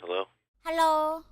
Hello? Hello.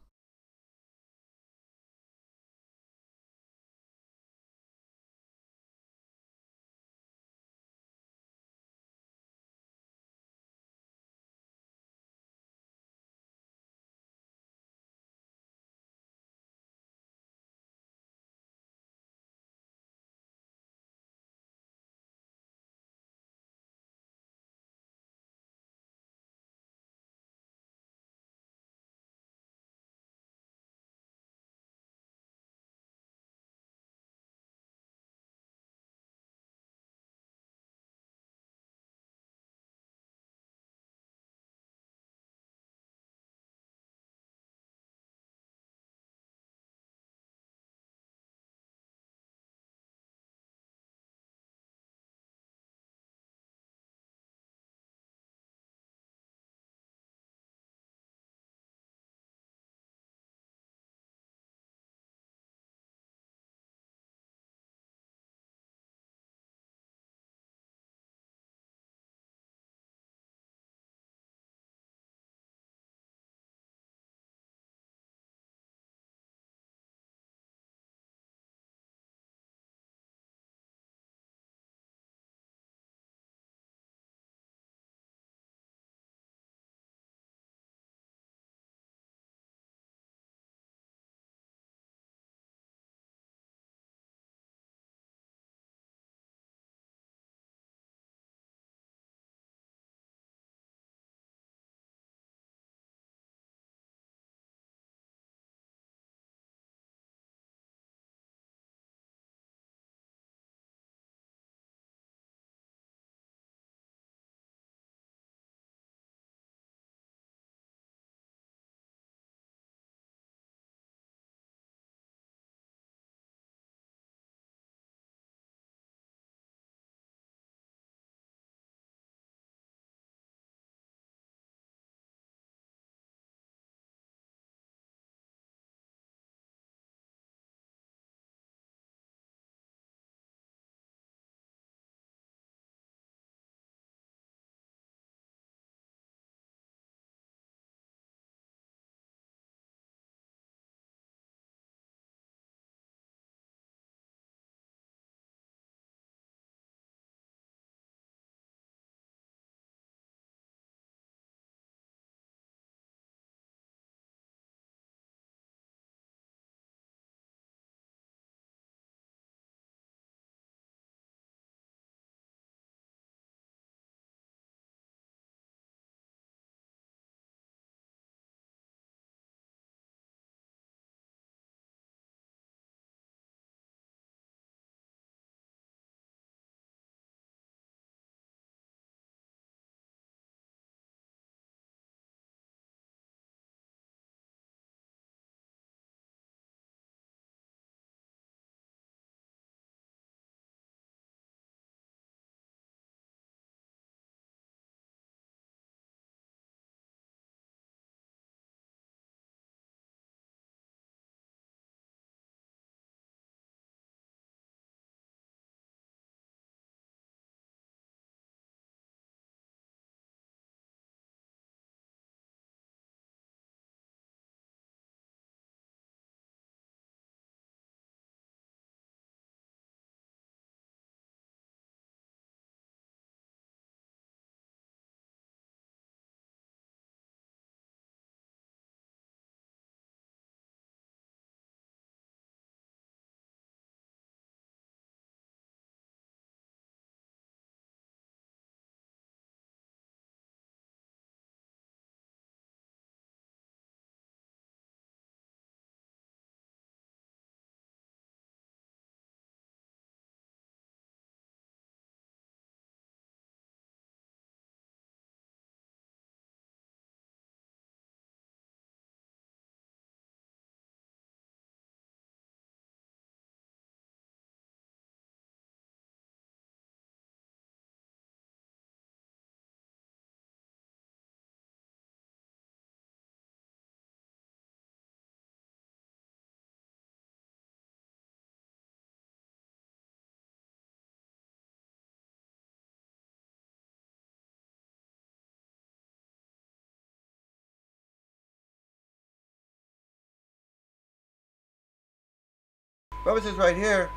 Prabhupada says right here,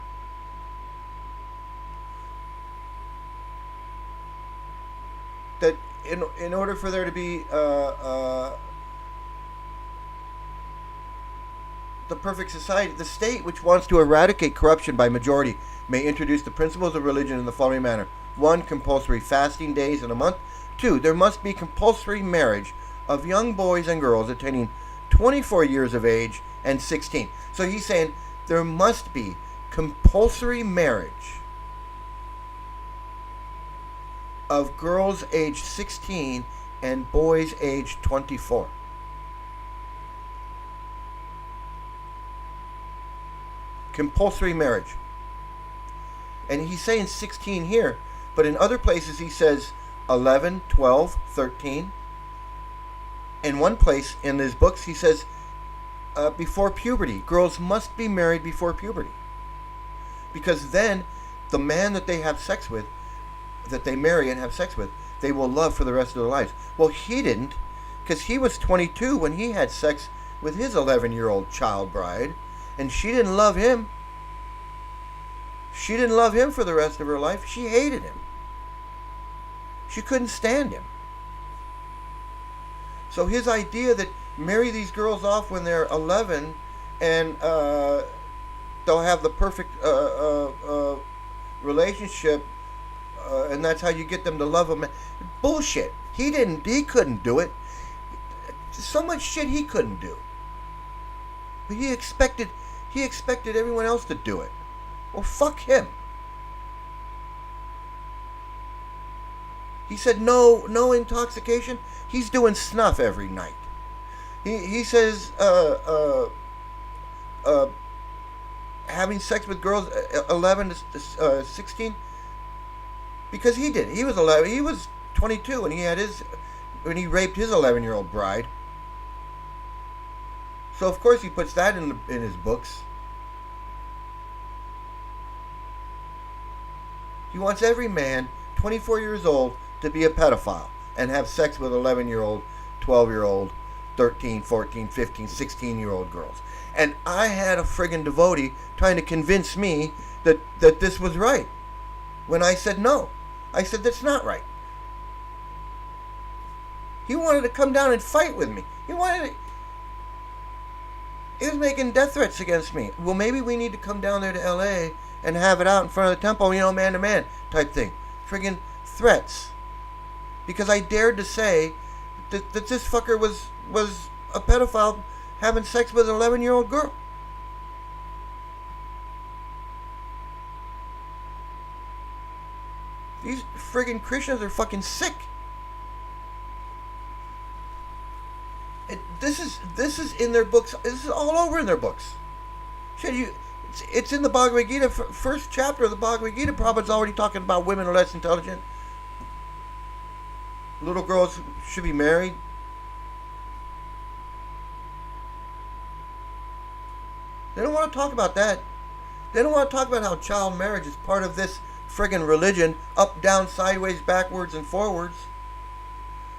that in order for there to be the perfect society, the state which wants to eradicate corruption by majority may introduce the principles of religion in the following manner. 1. Compulsory fasting days in a month. 2. There must be compulsory marriage of young boys and girls attaining 24 years of age and 16. So he's saying there must be compulsory marriage of girls aged 16 and boys aged 24. Compulsory marriage. And he's saying 16 here, but in other places he says 11, 12, 13. In one place in his books he says before puberty. Girls must be married before puberty. Because then the man that they have sex with, that they marry and have sex with, they will love for the rest of their lives. Well, he didn't, because he was 22 when he had sex with his 11-year-old child bride, and she didn't love him. She didn't love him for the rest of her life. She hated him. She couldn't stand him. So his idea that marry these girls off when they're 11 and they'll have the perfect relationship, and that's how you get them to love him. Bullshit. He couldn't do it. So much shit he couldn't do. But he expected everyone else to do it. Well, fuck him. He said no intoxication. He's doing snuff every night. He says having sex with girls 11 to 16, because he did. He was 11. He was 22 when he raped his 11-year-old bride. So of course he puts that in his books. He wants every man 24 years old to be a pedophile and have sex with 11-year-old, 12-year-old, 13, 14, 15, 16-year-old girls. And I had a friggin' devotee trying to convince me that this was right. When I said no. I said that's not right. He wanted to come down and fight with me. He was making death threats against me. Well, maybe we need to come down there to L.A. and have it out in front of the temple, man to man type thing. Friggin' threats. Because I dared to say that this fucker was a pedophile having sex with an 11-year-old girl. These friggin' Krishnas are fucking sick. This is in their books. This is all over in their books. Shit, it's in the Bhagavad Gita, first chapter of the Bhagavad Gita. Prabhupada's already talking about women are less intelligent. Little girls should be married. They don't want to talk about that. They don't want to talk about how child marriage is part of this friggin' religion, up, down, sideways, backwards, and forwards.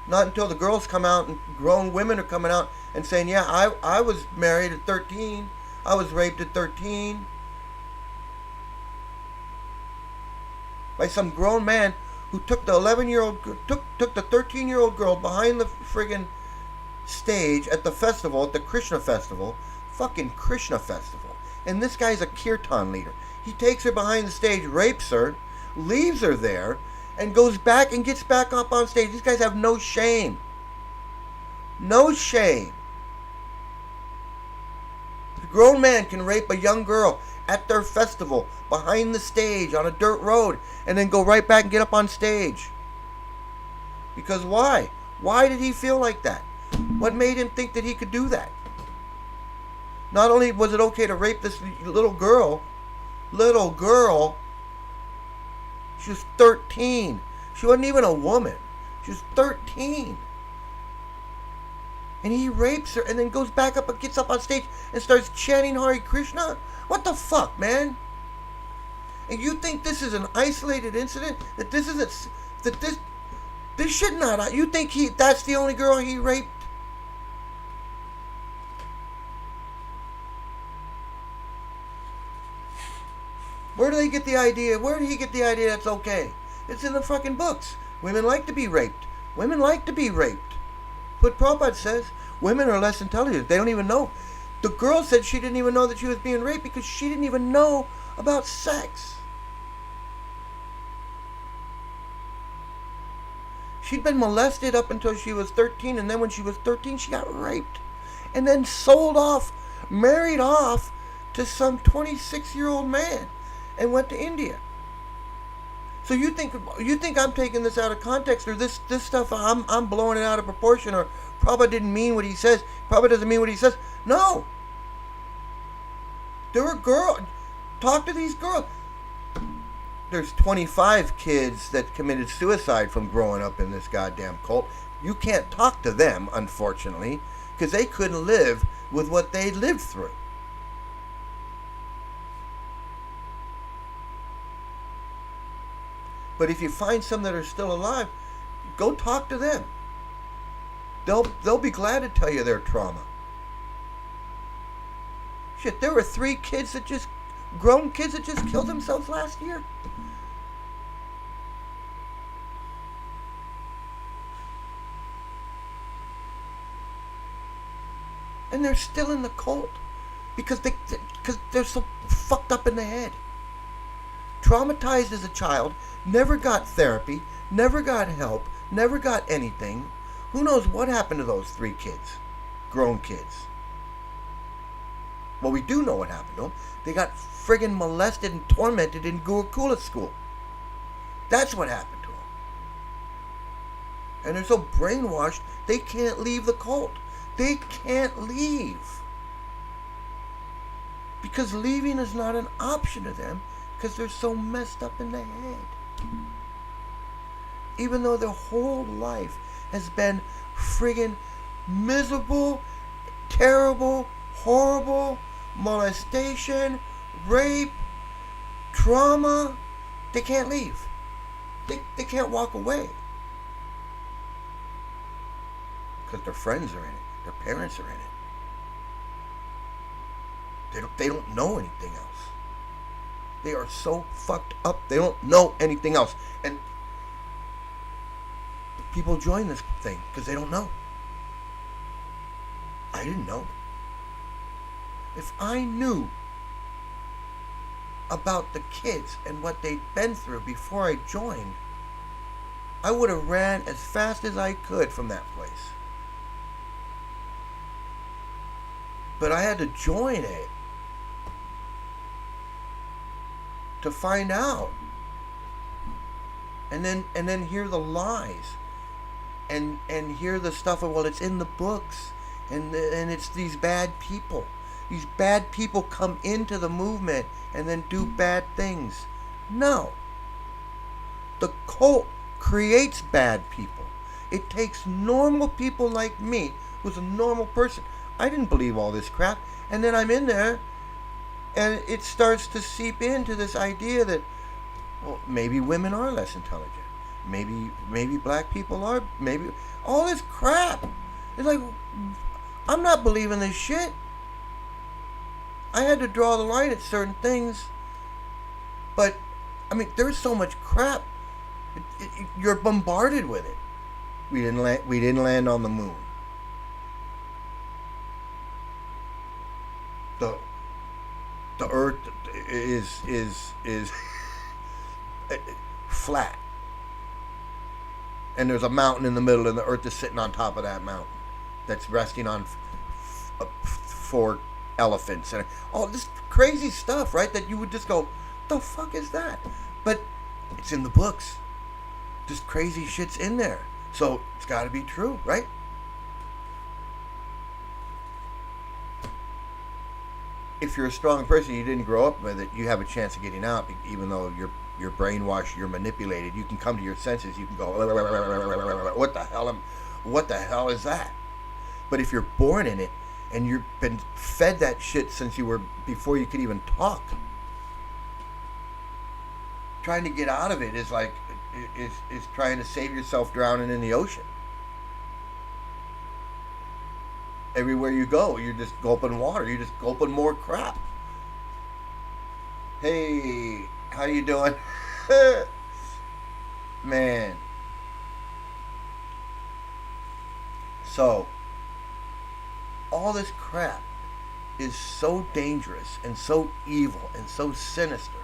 Not until the girls come out and grown women are coming out and saying, yeah, I was married at 13. I was raped at 13. By some grown man who took the 11-year-old, took the 13-year-old girl behind the friggin' stage at the festival, at the Krishna festival, fucking Krishna festival. And this guy's a kirtan leader. He takes her behind the stage, rapes her, leaves her there, and goes back and gets back up on stage. These guys have no shame. No shame. A grown man can rape a young girl at their festival, behind the stage, on a dirt road, and then go right back and get up on stage. Because why? Why did he feel like that? What made him think that he could do that? Not only was it okay to rape this little girl, she was 13. She wasn't even a woman. She was 13. And he rapes her and then goes back up and gets up on stage and starts chanting Hare Krishna? What the fuck, man? And you think this is an isolated incident? That this isn't, that this should not, you think that's the only girl he raped? he get the idea? Where did he get the idea that's okay? It's in the fucking books. Women like to be raped. Women like to be raped. What Prabhupada says, women are less intelligent. They don't even know. The girl said she didn't even know that she was being raped because she didn't even know about sex. She'd been molested up until she was 13, and then when she was 13, she got raped. And then sold off, married off to some 26-year-old man and went to India. So you think I'm taking this out of context, or this stuff I'm blowing it out of proportion, or Prabhupada didn't mean what he says. Prabhupada doesn't mean what he says. No. There were girls. Talk to these girls. There's 25 kids that committed suicide from growing up in this goddamn cult. You can't talk to them, unfortunately, because they couldn't live with what they lived through. But if you find some that are still alive, go talk to them. They'll be glad to tell you their trauma. Shit, there were 3 kids that just, grown kids that just killed themselves last year. And they're still in the cult because they're so fucked up in the head. Traumatized as a child, never got therapy, never got help, never got anything. Who knows what happened to those 3 kids, grown kids? Well, we do know what happened to them. They got friggin' molested and tormented in Gurukula school. That's what happened to them. And they're so brainwashed, they can't leave the cult. They can't leave. Because leaving is not an option to them, because they're so messed up in the head. Even though their whole life has been friggin' miserable, terrible, horrible, molestation, rape, trauma, they can't leave. They can't walk away. Because their friends are in it. Their parents are in it. They don't know anything else. They are so fucked up, they don't know anything else. And people join this thing because they don't know. I didn't know. If I knew about the kids and what they'd been through before I joined, I would have ran as fast as I could from that place. But I had to join it to find out, and then hear the lies, and hear the stuff of, well, it's in the books, and it's these bad people. These bad people come into the movement and then do bad things. No. The cult creates bad people. It takes normal people like me, who's a normal person. I didn't believe all this crap. And then I'm in there, and it starts to seep into this idea that, well, maybe women are less intelligent. Maybe black people are. Maybe all this crap. It's like, I'm not believing this shit. I had to draw the line at certain things. But, I mean, there's so much crap. You're bombarded with it. We didn't land on the moon. The earth is flat, and there's a mountain in the middle, and the earth is sitting on top of that mountain that's resting on 4 elephants and all this crazy stuff, right? That you would just go, the fuck is that? But it's in the books. This crazy shit's in there, so it's got to be true, right? If you're a strong person, you didn't grow up with it, you have a chance of getting out. Even though you're brainwashed, you're manipulated, you can come to your senses. You can go, what the hell is that? But if you're born in it and you've been fed that shit since you were, before you could even talk, trying to get out of it is like is trying to save yourself drowning in the ocean. Everywhere you go, you're just gulping water. You're just gulping more crap. Hey, How you doing? Man. So, all this crap is so dangerous and so evil and so sinister.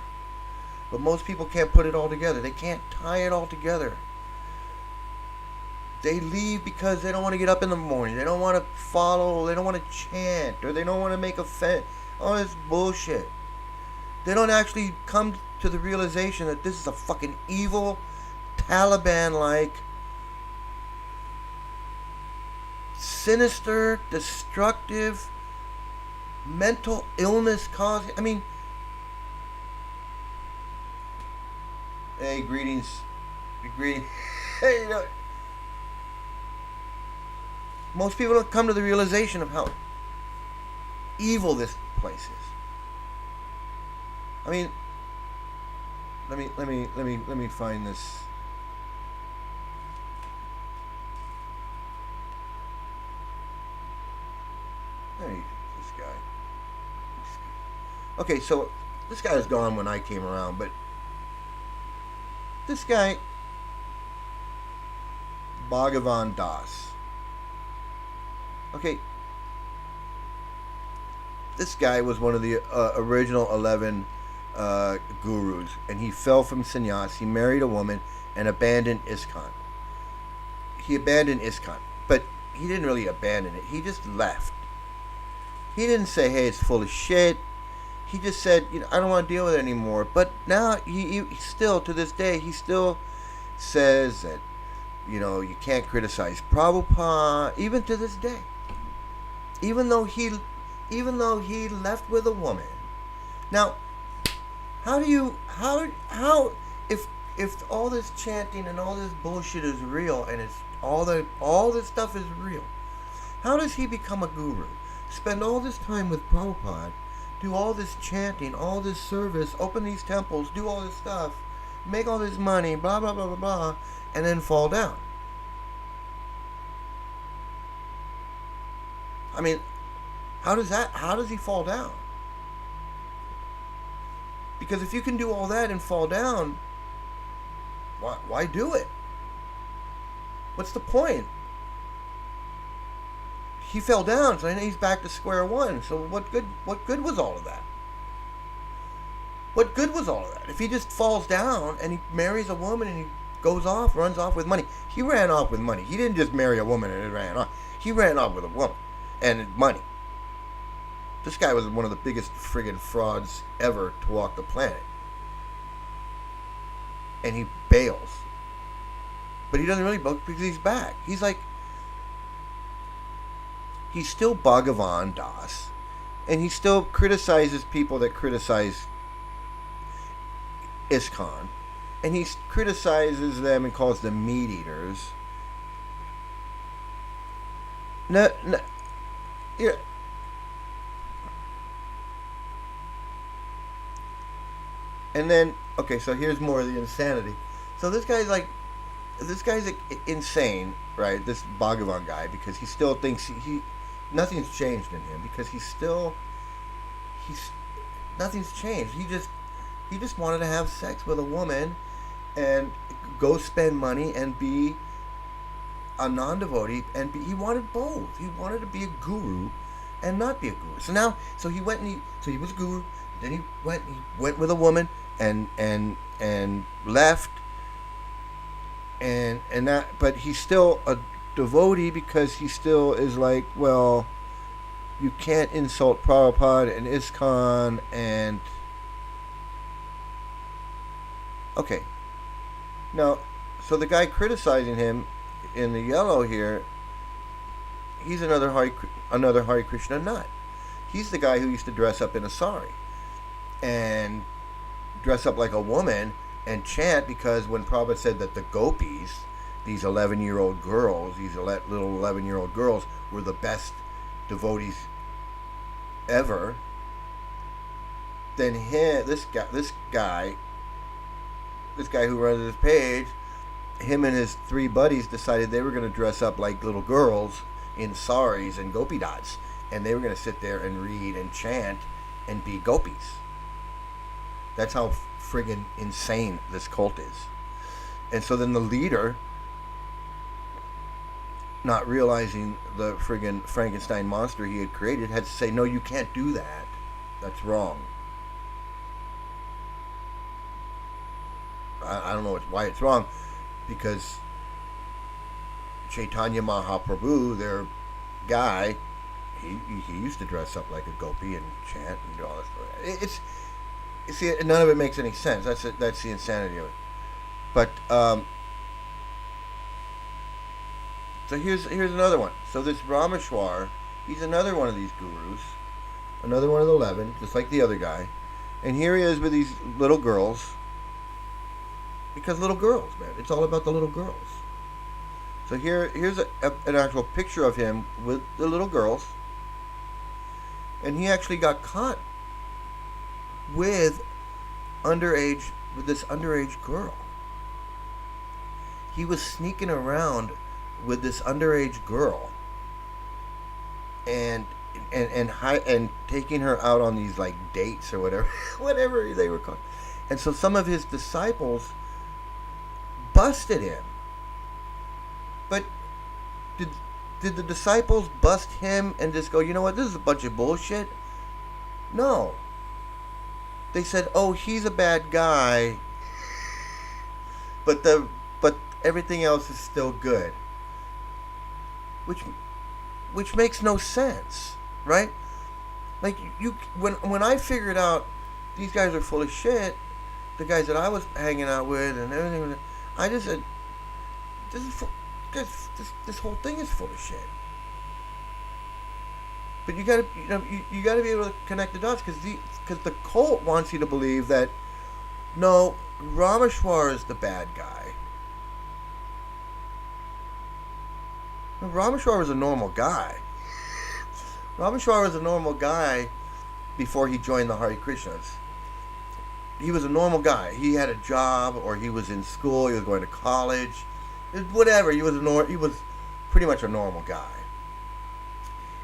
But most people can't put it all together. They can't tie it all together. They leave because they don't want to get up in the morning. They don't want to follow. They don't want to chant. Or they don't want to make a fence. All this bullshit. They don't actually come to the realization that this is a fucking evil, Taliban-like, sinister, destructive, mental illness causing. I mean, hey, greetings. Greetings. Hey, you know, most people don't come to the realization of how evil this place is. I mean, let me find this. Hey, this guy. Okay, so this guy was gone when I came around, but this guy, Bhagavan Das. Okay, this guy was one of the original 11 gurus, and he fell from sannyas. He married a woman and abandoned ISKCON. He abandoned ISKCON, but he didn't really abandon it. He just left. He didn't say, "Hey, it's full of shit." He just said, "You know, I don't want to deal with it anymore." But now he still, to this day, he still says that, you know, you can't criticize Prabhupada, even to this day. Even though he left with a woman. Now, how if all this chanting and all this bullshit is real, and it's all this stuff is real, how does he become a guru? Spend all this time with Prabhupada, do all this chanting, all this service, open these temples, do all this stuff, make all this money, blah blah blah blah blah, and then fall down? I mean, how does he fall down? Because if you can do all that and fall down, why do it? What's the point? He fell down, so he's back to square one. So what good was all of that? What good was all of that? If he just falls down and he marries a woman and he runs off with money. He ran off with money. He didn't just marry a woman and ran off. He ran off with a woman and money. This guy was one of the biggest friggin' frauds ever to walk the planet. And he bails. But he doesn't really bail because he's back. He's like, he's still Bhagavan Das. And he still criticizes people that criticize ISKCON. And he criticizes them and calls them meat eaters. No, yeah. And then, okay, so here's more of the insanity. So this guy's insane, right? This Bhagavan guy, because he still thinks nothing's changed in him, because nothing's changed. He just wanted to have sex with a woman and go spend money and be a non-devotee, and he wanted both. He wanted to be a guru and not be a guru. So he was a guru. Then he went with a woman and left, and that. But he's still a devotee because he still is like, well, you can't insult Prabhupada and ISKCON and okay. Now, so the guy criticizing him in the yellow here, he's another Hare Krishna nut. He's the guy who used to dress up in a sari and dress up like a woman and chant, because when Prabhupada said that the gopis, these 11-year-old girls, these little 11-year-old girls, were the best devotees ever, then this guy who runs this page, him and his 3 buddies decided they were going to dress up like little girls in saris and gopi dots, and they were going to sit there and read and chant and be gopis. That's how friggin' insane this cult is. And so then the leader, not realizing the friggin' Frankenstein monster he had created, had to say, no, you can't do that. That's wrong. I don't know why it's wrong, because Chaitanya Mahaprabhu, their guy, he used to dress up like a gopi and chant and do all this. See, none of it makes any sense. That's the insanity of it. But so here's another one. So this Rameshwar, he's another one of these gurus, another one of the 11, just like the other guy, and here he is with these little girls. Because little girls, man. It's all about the little girls. So here's an actual picture of him with the little girls. And he actually got caught with this underage girl. He was sneaking around with this underage girl and taking her out on these like dates or whatever they were called. And so some of his disciples busted him. But did the disciples bust him and just go, you know what, this is a bunch of bullshit? No. They said, oh, he's a bad guy, but everything else is still good. Which makes no sense, right? Like when I figured out these guys are full of shit, the guys that I was hanging out with and everything, I just said, this whole thing is full of shit. But you gotta be able to connect the dots, because the cult wants you to believe that no, Rameshwar is the bad guy. Rameshwar was a normal guy. Rameshwar was a normal guy before he joined the Hare Krishnas. He was a normal guy. He had a job, or he was in school. He was going to college, whatever. He was pretty much a normal guy.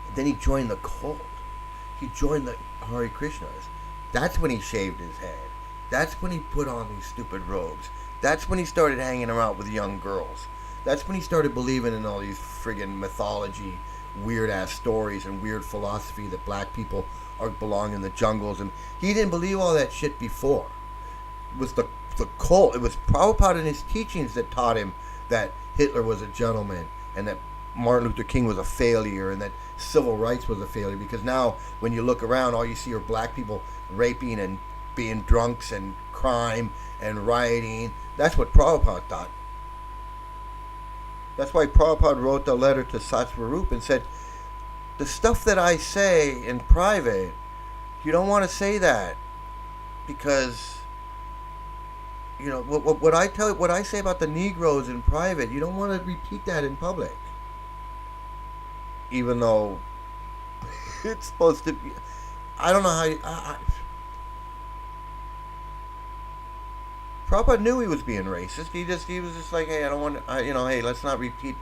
And then he joined the cult. He joined the Hare Krishnas. That's when he shaved his head. That's when he put on these stupid robes. That's when he started hanging around with young girls. That's when he started believing in all these friggin' mythology, weird-ass stories, and weird philosophy that black people belong in the jungles. And he didn't believe all that shit before. It was the cult. It was Prabhupada and his teachings that taught him that Hitler was a gentleman, and that Martin Luther King was a failure, and that civil rights was a failure. Because now, when you look around, all you see are black people raping and being drunks and crime and rioting. That's what Prabhupada thought. That's why Prabhupada wrote the letter to Satsvarup and said, the stuff that I say in private, you don't want to say that, because what I say about the Negroes in private, you don't want to repeat that in public. Even though it's supposed to be, I don't know how. Prabhupada knew he was being racist. He was just like, hey, I don't want to, hey, let's not repeat.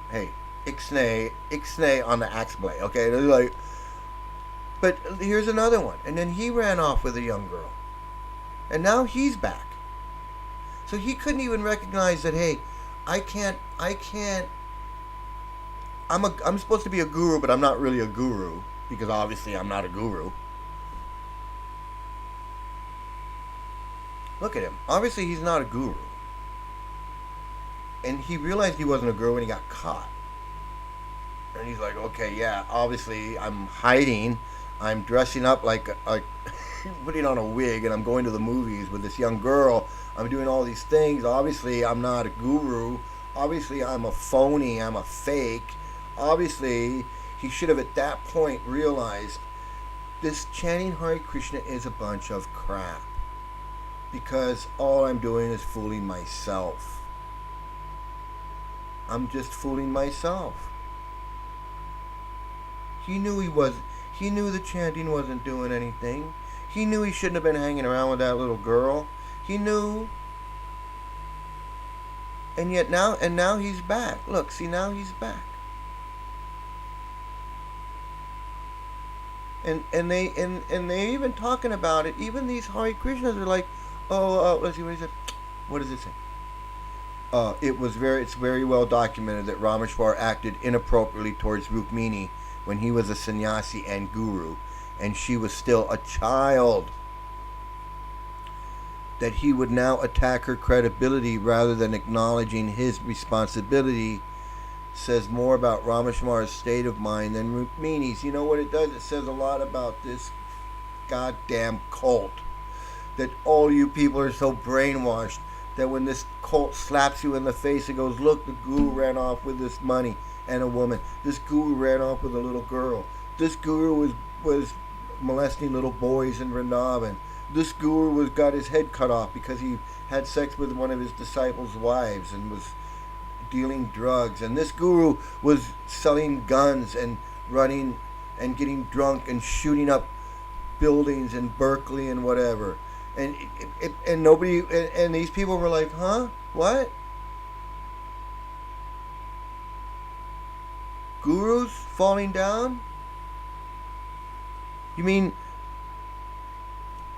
Hey, ixnay on the axe blade, okay? Like, but here's another one. And then he ran off with a young girl. And now he's back. So he couldn't even recognize that, hey, I'm supposed to be a guru, but I'm not really a guru, because obviously I'm not a guru. Look at him. Obviously he's not a guru. And he realized he wasn't a guru when he got caught. And he's like, okay, yeah, obviously I'm hiding. I'm dressing up like putting on a wig, and I'm going to the movies with this young girl. I'm doing all these things. Obviously I'm not a guru. Obviously I'm a phony. I'm a fake. Obviously he should have at that point realized this chanting Hare Krishna is a bunch of crap, because all I'm doing is fooling myself. I'm just fooling myself. He knew the chanting wasn't doing anything. He knew he shouldn't have been hanging around with that little girl. He knew. And yet now he's back. Look, see, now he's back. And they even talking about it. Even these Hare Krishnas are like, Let's see what he said. What does it say? It's very well documented that Rameshwar acted inappropriately towards Rukmini when he was a sannyasi and guru, and she was still a child. That he would now attack her credibility rather than acknowledging his responsibility says more about Rameshwar's state of mind than Rukmini's. You know what it does? It says a lot about this goddamn cult. That all you people are so brainwashed that when this cult slaps you in the face and goes, look, the guru ran off with this money and a woman. This guru ran off with a little girl. This guru was molesting little boys in Vrindavan. This guru got his head cut off because he had sex with one of his disciples' wives and was dealing drugs. And this guru was selling guns and running and getting drunk and shooting up buildings in Berkeley and whatever. And nobody, and these people were like, huh? What? Gurus falling down? You mean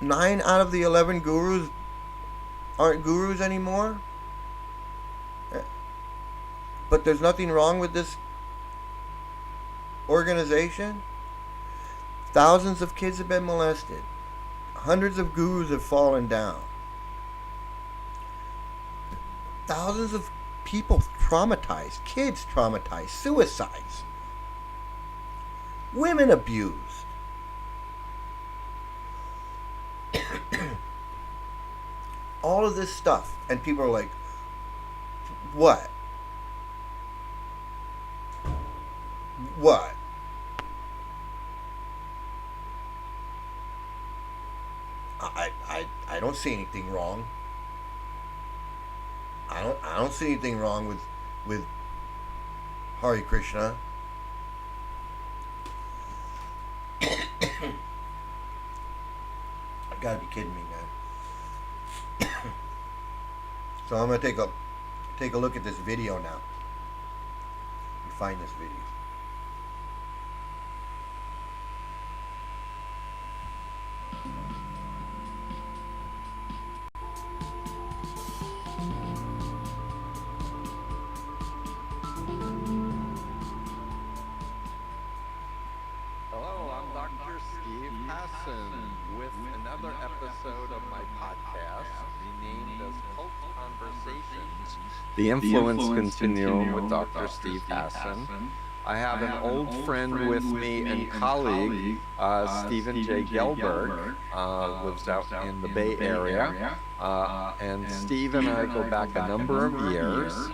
9 out of the 11 gurus aren't gurus anymore? But there's nothing wrong with this organization? Thousands of kids have been molested. Hundreds of gurus have fallen down. Thousands of people traumatized, kids traumatized, suicides, women abused. All of this stuff, and people are like, what? What? I don't see anything wrong. I don't see anything wrong with Hare Krishna. You gotta be kidding me, man. So I'm gonna take a look at this video now. Find this video. With another episode of my podcast renamed as Cult Conversations, The Influence Continuum with Dr. Steve Hassan. I have an old friend with me and colleague, Stephen J. Gelberg, lives out in the Bay Area. And Steve and I go back a number of years.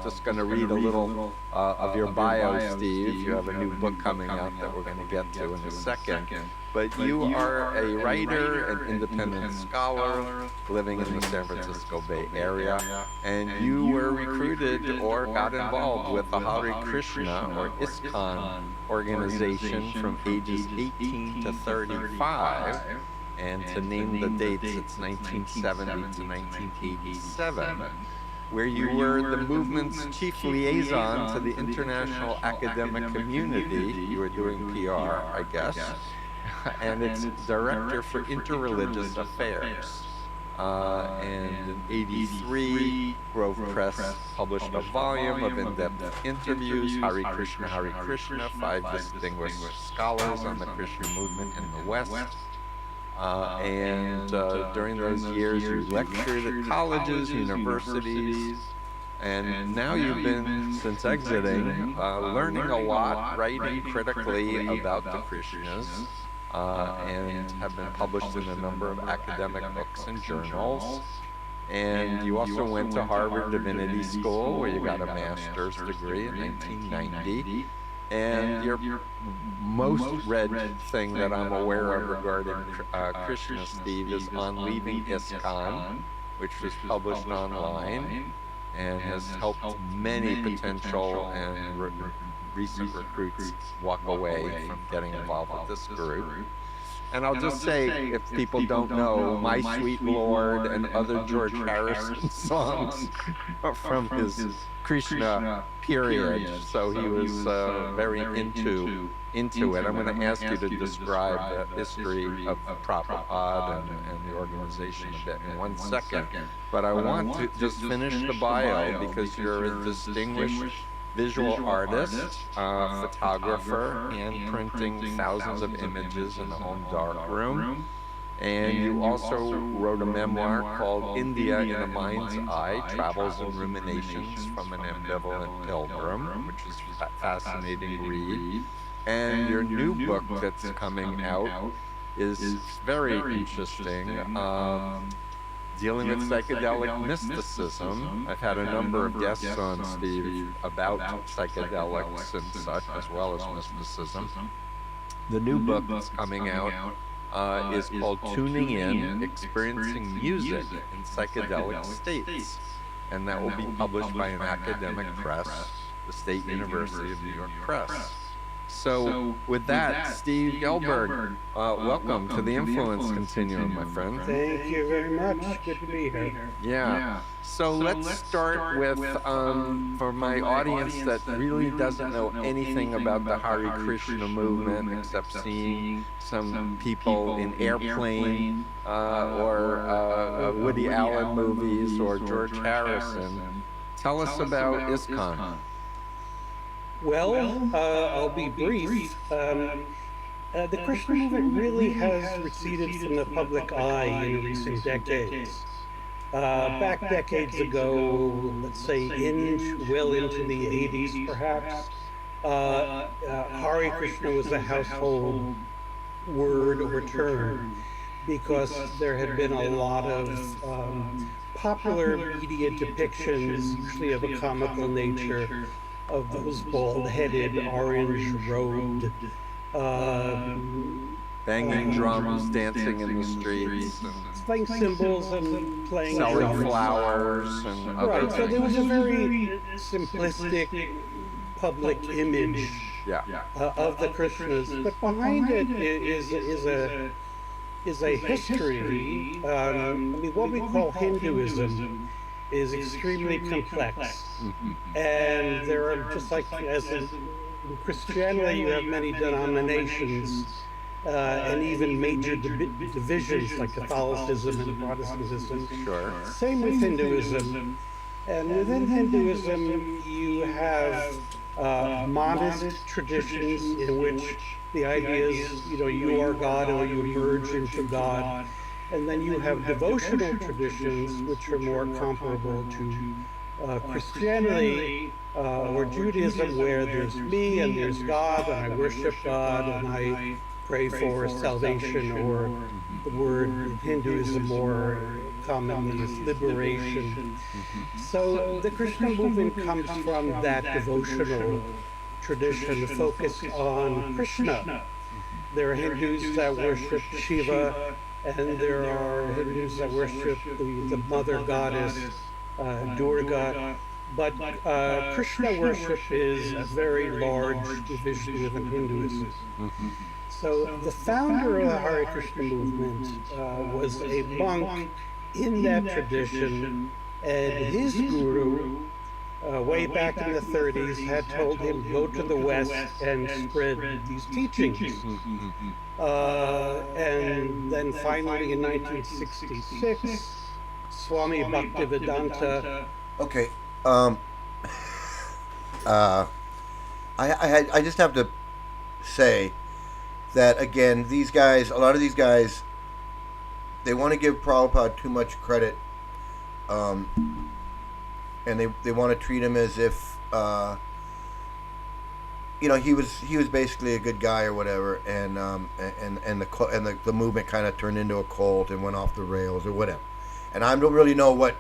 Just going to read a little of your bio, Steve. You have a new book coming out that we're going to get to in a second. But you are a writer, an independent scholar, living in the San Francisco Bay Area, and you were recruited or got involved with the Hare Krishna or ISKCON organization from ages 18 to 35. And to name the dates, it's 1970 to 1987, where you were the movement's chief liaison to the international academic community. You were doing PR, I guess. And its director for interreligious affairs. And in '83, Grove Press published a volume of in-depth interviews, Hare Krishna, 5 distinguished scholars on the Krishna movement in the West. During those years, you lectured at colleges, universities, and now you've been, since exiting, learning a lot, writing critically about the Krishnas, and have been published in a number of academic books and journals. And you also went to Harvard Divinity School, where you got a master's degree in 1990. And your most read thing that I'm aware of regarding Krishna, Steve, is On Leaving ISKCON, which was published online and has helped many potential and recent recruits walk away from getting involved with this group. And I'll just say, if people don't know, My Sweet Lord and other George Harrison songs from his Krishna, period. So he was very into it. I'm going to ask you to describe the history of Prabhupada and the organization a bit in 1 second. But I want to just finish the bio because you're a distinguished visual artist, photographer, and printing thousands of images in the home darkroom. And you also wrote a memoir called India in the Mind's Eye, Travels and Ruminations from an Ambivalent Pilgrim, which is a fascinating read. And your new book that's coming out is very interesting, dealing with psychedelic mysticism. I've had a number of guests on, Steve, about psychedelics and such, as well as mysticism. The new book that's coming out is called Tuning In, Experiencing Music in Psychedelic States. And that will be published by an academic press, the State University of New York Press. So with that, Steve Gelberg, welcome to the Influence Continuum, my friend. Thank you very much. Good to be here. Yeah. So let's start with, for my audience that really doesn't know anything about the Hare Krishna movement except seeing some people in Airplane or Woody Allen movies or George Harrison, tell us about ISKCON. Well, I'll be brief. The Krishna movement really has receded from the public eye in recent decades. Back decades ago, let's say well into the 80s perhaps, Hare Krishna was a household word or term because there had been a lot of popular media depictions, usually of a comical nature, of those bald-headed, orange-robed, banging drums, dancing in the streets, playing cymbals and playing selling drums. flowers and other Right, things. so there was a very simplistic public image of the Krishnas, but behind it is a history. I mean, what we call Hinduism is extremely complex. And there are, just like as in Christianity, you have many denominations and even major divisions like Catholicism and Protestantism. Sure. Same with Hinduism. And within Hinduism, you have monist traditions in which the idea is, you are God or you merge into God. And then you have devotional traditions, which are more comparable to Christianity or Judaism, where there's me and there's God, and I worship God and I pray for salvation, or the word in Hinduism more commonly is liberation. So the Krishna movement comes from that devotional tradition focused on Krishna. There are Hindus that worship Shiva, and there are Hindus that worship the mother goddess, Durga. But Krishna worship is a very large division within Hinduism. So the founder of the Hare Krishna movement was a monk in that tradition, and his guru, way back in the 30s, had told him, go to the West and spread these teachings. And then finally in 1966, Swami Bhaktivedanta. Okay. I just have to say that, again, these guys, a lot of these guys, they want to give Prabhupada too much credit, and they want to treat him as if he was basically a good guy or whatever, and the movement kind of turned into a cult and went off the rails or whatever. And I don't really know what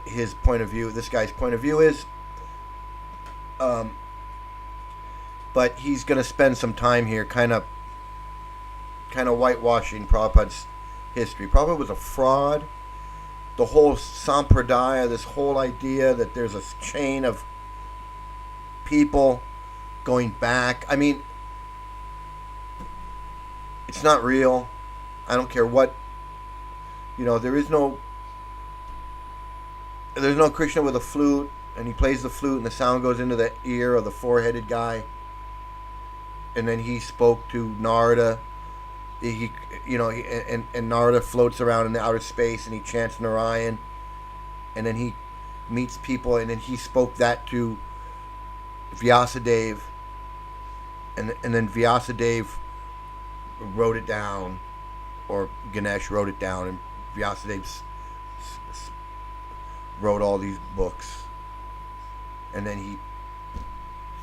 his point of view, this guy's point of view is. But he's going to spend some time here kind of whitewashing Prabhupada's history. Prabhupada was a fraud. The whole sampradaya, this whole idea that there's a chain of people going back. I mean, it's not real. I don't care what, there is no, there's no Krishna with a flute, and he plays the flute, and the sound goes into the ear of the four-headed guy. And then he spoke to Narada. And Narada floats around in the outer space, and he chants Narayan. And then he meets people, and then he spoke that to Vyasadeva. And then Vyasadeva wrote it down, or Ganesh wrote it down, and Vyasadeva wrote all these books. And then he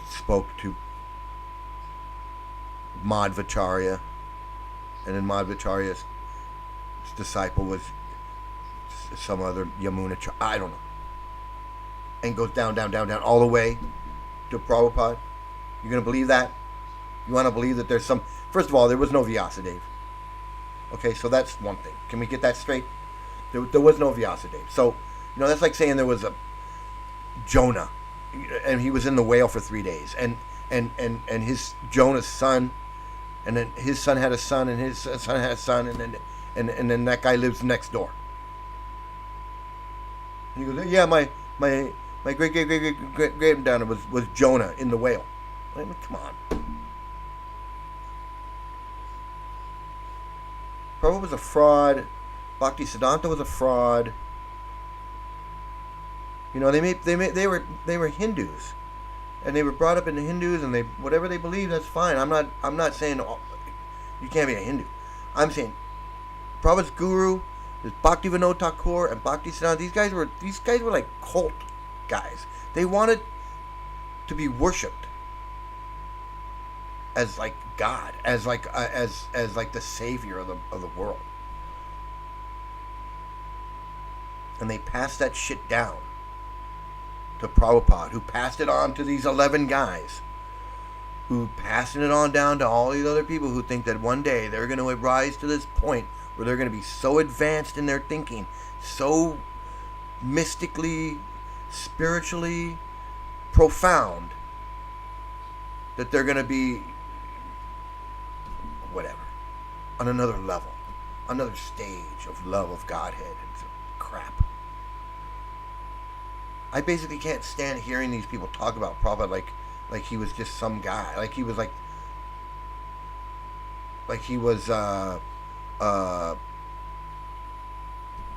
spoke to Madhvacharya, and then Madhvacharya's disciple was some other Yamunacharya, I don't know. And goes down, all the way to Prabhupada. You're going to believe that? You want to believe that there's some... First of all, there was no Vyasadeva. Okay, so that's one thing. Can we get that straight? There was no Vyasadeva. So, that's like saying there was a Jonah, and he was in the whale for 3 days. And his Jonah's son, and then his son had a son, and his son had a son, and then that guy lives next door. And he goes, yeah, my great granddaughter was Jonah in the whale. I mean, come on. Prabhupada was a fraud. Bhakti Siddhanta was a fraud. They were Hindus, and they were brought up into Hindus, and whatever they believe, that's fine. I'm not saying you can't be a Hindu. I'm saying Prabhupada's guru is Bhakti Vinod Thakur and Bhakti Siddhanta. These guys were like cult guys. They wanted to be worshipped as like God, as like the savior of the world, and they passed that shit down to Prabhupada, who passed it on to these 11 guys, who passing it on down to all these other people who think that one day they're going to rise to this point where they're going to be so advanced in their thinking, so mystically, spiritually profound, that they're going to be whatever, on another level, another stage of love of Godhead and some crap. I basically can't stand hearing these people talk about Prabhupada like he was just some guy, like he was the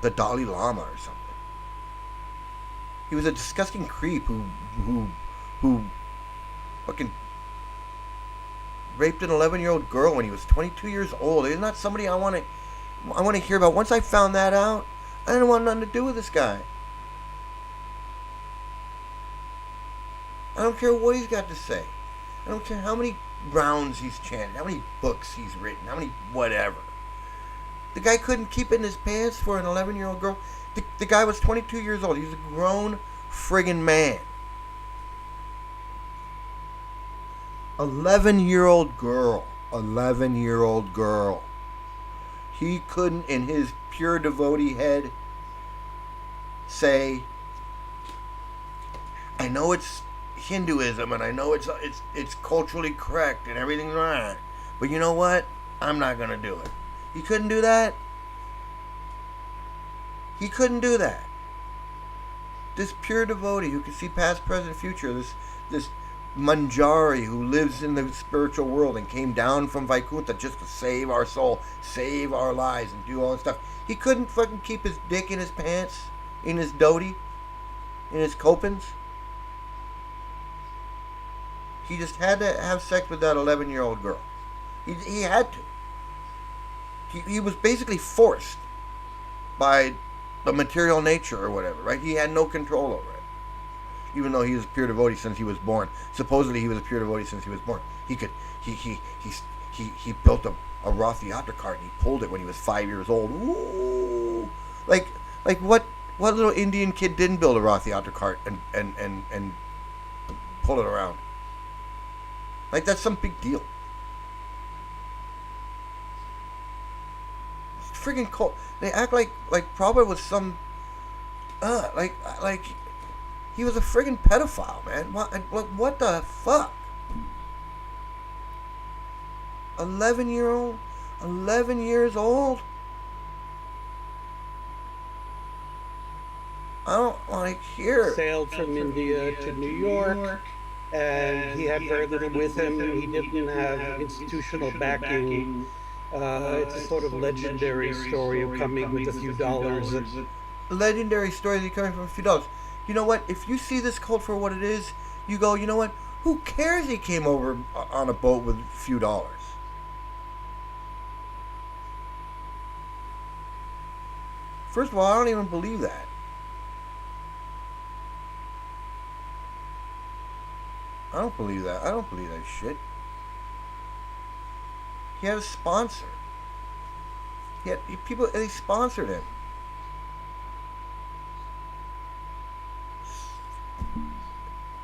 Dalai Lama or something. He was a disgusting creep who fucking raped an 11-year-old girl when he was 22 years old. He's not somebody I want to hear about. Once I found that out, I didn't want nothing to do with this guy. I don't care what he's got to say. I don't care how many rounds he's chanted, how many books he's written, how many whatever. The guy couldn't keep it in his pants for an 11-year-old girl. The guy was 22 years old. He was a grown friggin' man. 11-year-old girl. 11-year-old girl. He couldn't, in his pure devotee head, say, I know it's Hinduism, and I know it's culturally correct and everything's right, but you know what? I'm not gonna do it. He couldn't do that. He couldn't do that. This pure devotee who can see past, present, future. This Manjari who lives in the spiritual world and came down from Vaikuntha just to save our soul, save our lives, and do all that stuff. He couldn't fucking keep his dick in his pants, in his dhoti, in his copins. He just had to have sex with that 11-year-old girl. He had to. He was basically forced by the material nature or whatever, right? He had no control over it. Even though he was a pure devotee since he was born. Supposedly he was a pure devotee since he was born. He built a Rath Yatra cart and he pulled it when he was 5 years old. Ooh. Like what little Indian kid didn't build a Rath Yatra cart and pull it around? Like that's some big deal. It's friggin' cold. They act like Prabhupada was some like he was a friggin' pedophile, man. What the fuck? 11 years old. I Like, here. Sailed from India to New York, and he had very little with him. He didn't have institutional backing. It's a sort of legendary story of coming with a few dollars. Legendary story that coming from a few dollars. You know what? If you see this cult for what it is, you go, you know what? Who cares he came over on a boat with a few dollars? First of all, I don't even believe that. I don't believe that. I don't believe that shit. He had a sponsor. They sponsored him.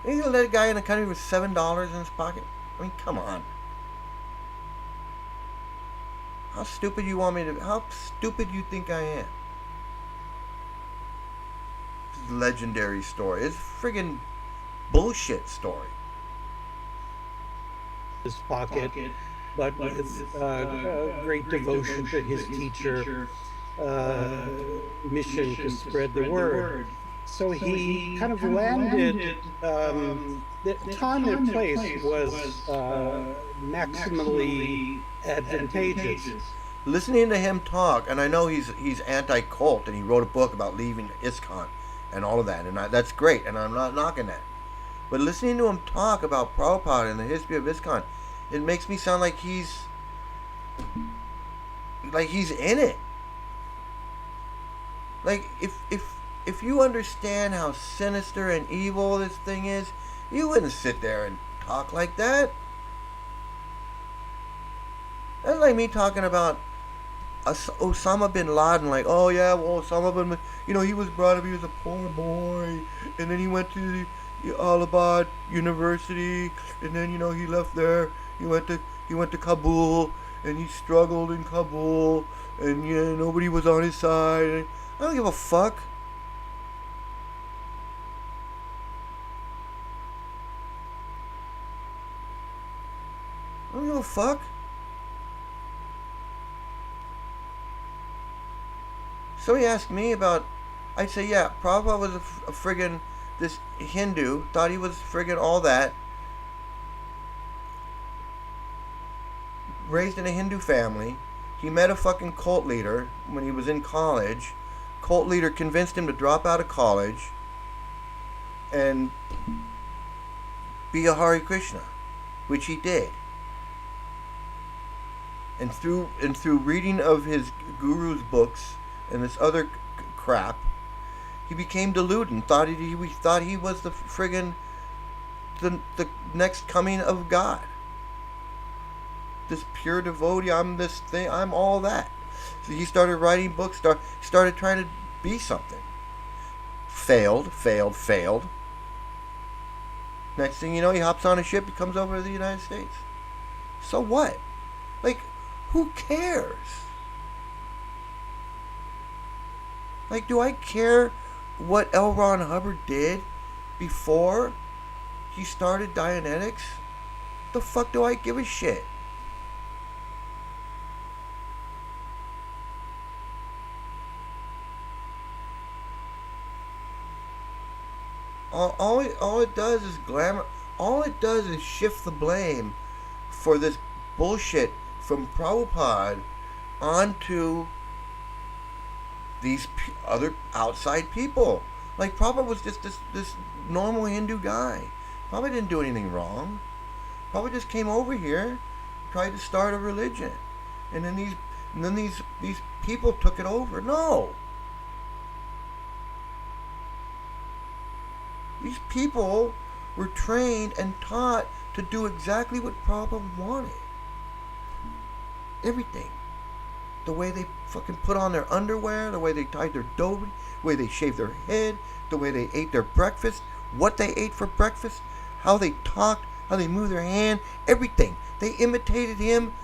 And he's gonna let a guy in the country with $7 in his pocket? I mean, come on. How stupid you want me to? How stupid you think I am? It's a legendary story. It's a friggin' bullshit story. His pocket, but with great devotion to his teacher, mission to spread the word. So he kind of landed, the time and place was maximally advantageous. Listening to him talk, and I know he's anti-cult, and he wrote a book about leaving ISKCON and all of that, and that's great, and I'm not knocking that. But listening to him talk about Prabhupada and the history of ISKCON, it makes me sound like he's in it. Like, if you understand how sinister and evil this thing is, you wouldn't sit there and talk like that. That's like me talking about Osama bin Laden, like, oh yeah, well, Osama bin, he was brought up, he was a poor boy, and then he went to the Allahabad University, and then, he left there, he went to Kabul, and he struggled in Kabul, and, nobody was on his side. I don't give a fuck. I don't give a fuck. Somebody asked me about, I'd say, yeah, Prabhupada was a friggin', this Hindu, thought he was friggin' all that, raised in a Hindu family. He met a fucking cult leader when he was in college. Cult leader convinced him to drop out of college and be a Hare Krishna, which he did. And through reading of his guru's books and this other crap, he became deluded and thought he was the friggin' the next coming of God. This pure devotee, I'm this thing, I'm all that. So he started writing books, started trying to be something. Failed. Next thing you know, he hops on a ship, he comes over to the United States. So what? Like, who cares? Like, do I care what L. Ron Hubbard did before he started Dianetics? The fuck do I give a shit? All it does is glamour. All it does is shift the blame for this bullshit from Prabhupada onto these other outside people. Like, Prabhupada was just this normal Hindu guy. Prabhupada didn't do anything wrong. Prabhupada just came over here, tried to start a religion, and then these people took it over. No. These people were trained and taught to do exactly what Prabhupada wanted. Everything. The way they fucking put on their underwear, the way they tied their dhoti, the way they shaved their head, the way they ate their breakfast, what they ate for breakfast, how they talked, how they moved their hand, everything. They imitated him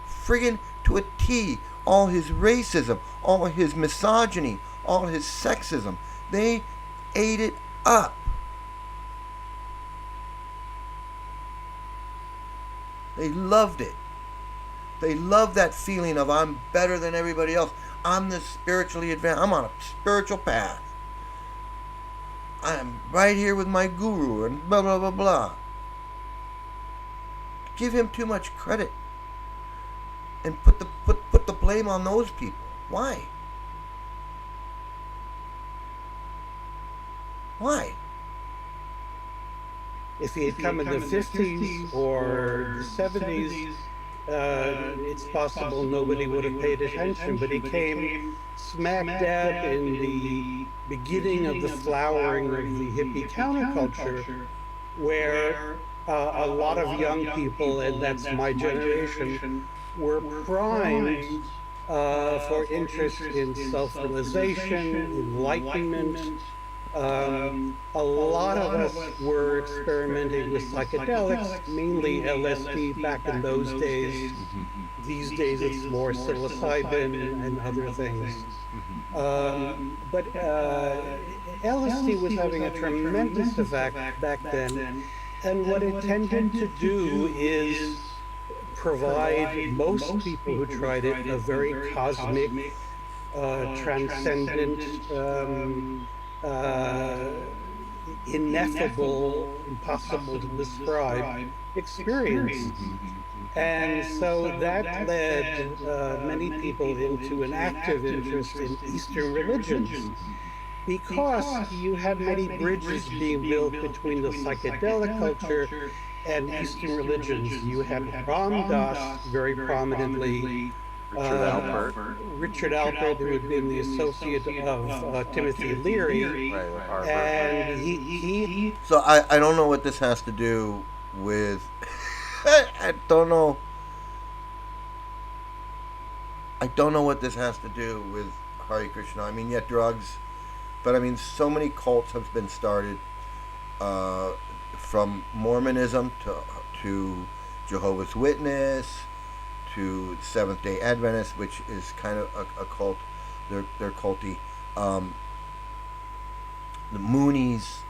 friggin' to a T. All his racism, all his misogyny, all his sexism. They ate it up. They loved it. They love that feeling of, I'm better than everybody else. I'm the spiritually advanced. I'm on a spiritual path. I'm right here with my guru and blah blah blah blah. Give him too much credit and put the blame on those people. Why? Why? If he had come in the 50s or the 70s, it's possible nobody would have paid attention, but he came smack dab in the beginning of the flowering of the hippie counterculture, where a lot of young people, and that's my generation, were primed for interest in self-realization, enlightenment. A lot of us were experimenting with psychedelics, mainly LSD back in those days. These days it's more psilocybin and other things. But LSD was having a tremendous effect back then. And what it tended to do is provide most people who tried it a very cosmic, transcendent, ineffable, impossible to describe experience. And so that led many people into an active interest in Eastern religions, because you had many bridges being built between the psychedelic culture and Eastern religions. You had Ram Dass very prominently, Richard Alpert, who had been the associate of Timothy Leary, Right, and he So I don't know what this has to do with. I don't know. I don't know what this has to do with Hare Krishna. I mean, yeah, drugs, but I mean, so many cults have been started, from Mormonism to Jehovah's Witness to Seventh Day Adventists, which is kind of a cult. They're culty. The Moonies,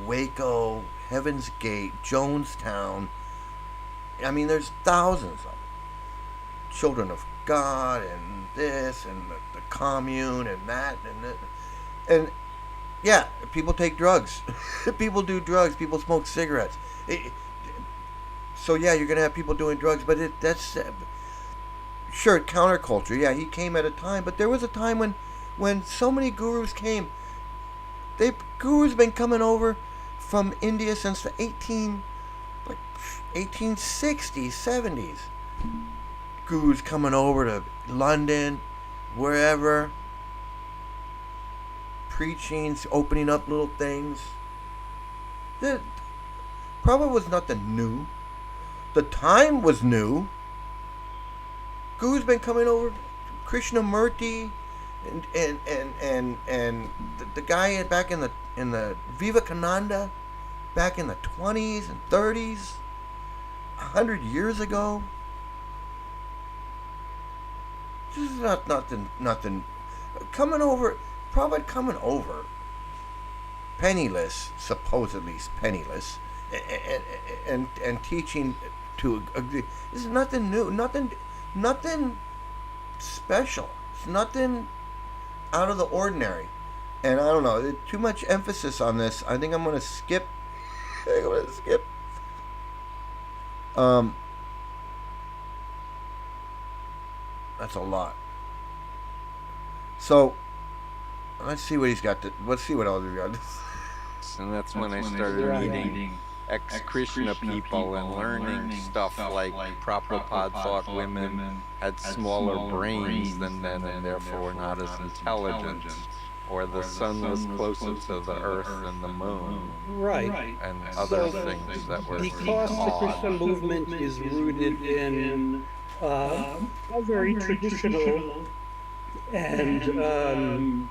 Waco, Heaven's Gate, Jonestown. I mean, there's thousands of them. Children of God, and this, and the commune, and that, and yeah, people take drugs. People do drugs. People smoke cigarettes. So yeah, you're gonna have people doing drugs, but that's sure, counterculture. Yeah, he came at a time, but there was a time when so many gurus came. Gurus been coming over from India since the 1860s, 70s. Gurus coming over to London, wherever, preaching, opening up little things. There probably was nothing new. The time was new. Gurus been coming over, Krishnamurti, and the guy back in the Vivekananda, back in the 20s and 30s, 100 years ago. This is nothing. Coming over, penniless, supposedly penniless, and teaching to agree. This is nothing new, nothing special. It's nothing out of the ordinary. And I don't know, too much emphasis on this. I think I'm gonna skip. That's a lot. So let's see what he's got. Let's see what else he's got. And that's when I started meeting ex-Krishna people and learning stuff like Prabhupada thought women had smaller brains than men and therefore were not as intelligent, or the sun was closer to the earth than the moon, right, and other things that were because the Krishna odd. movement is rooted in a very traditional and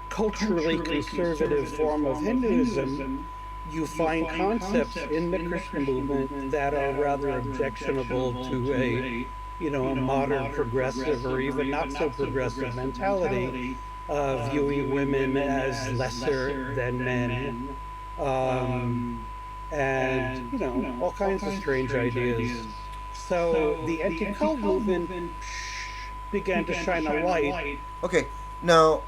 culturally conservative form of Hinduism, you find concepts in the Krishna movement that are rather objectionable to a modern progressive or even not so progressive mentality, viewing women as lesser than men, and all kinds of strange ideas. So the anti-cult movement began to shine a light. Okay, now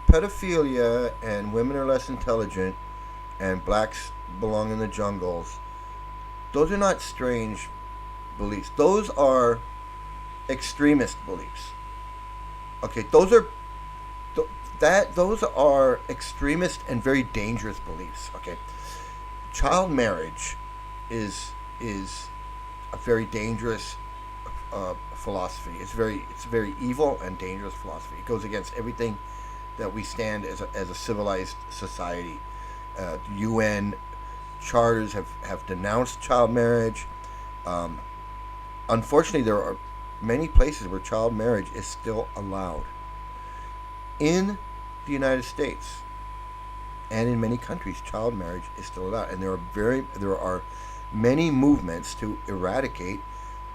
pedophilia and women are less intelligent and blacks belong in the jungles, those are not strange beliefs. Those are extremist beliefs. Okay, those are extremist and very dangerous beliefs. Okay, child marriage is a very dangerous philosophy. It's very evil and dangerous philosophy. It goes against everything that we stand as a civilized society. The UN charters have denounced child marriage. Unfortunately, there are many places where child marriage is still allowed. In the United States and in many countries, child marriage is still allowed, and there are many movements to eradicate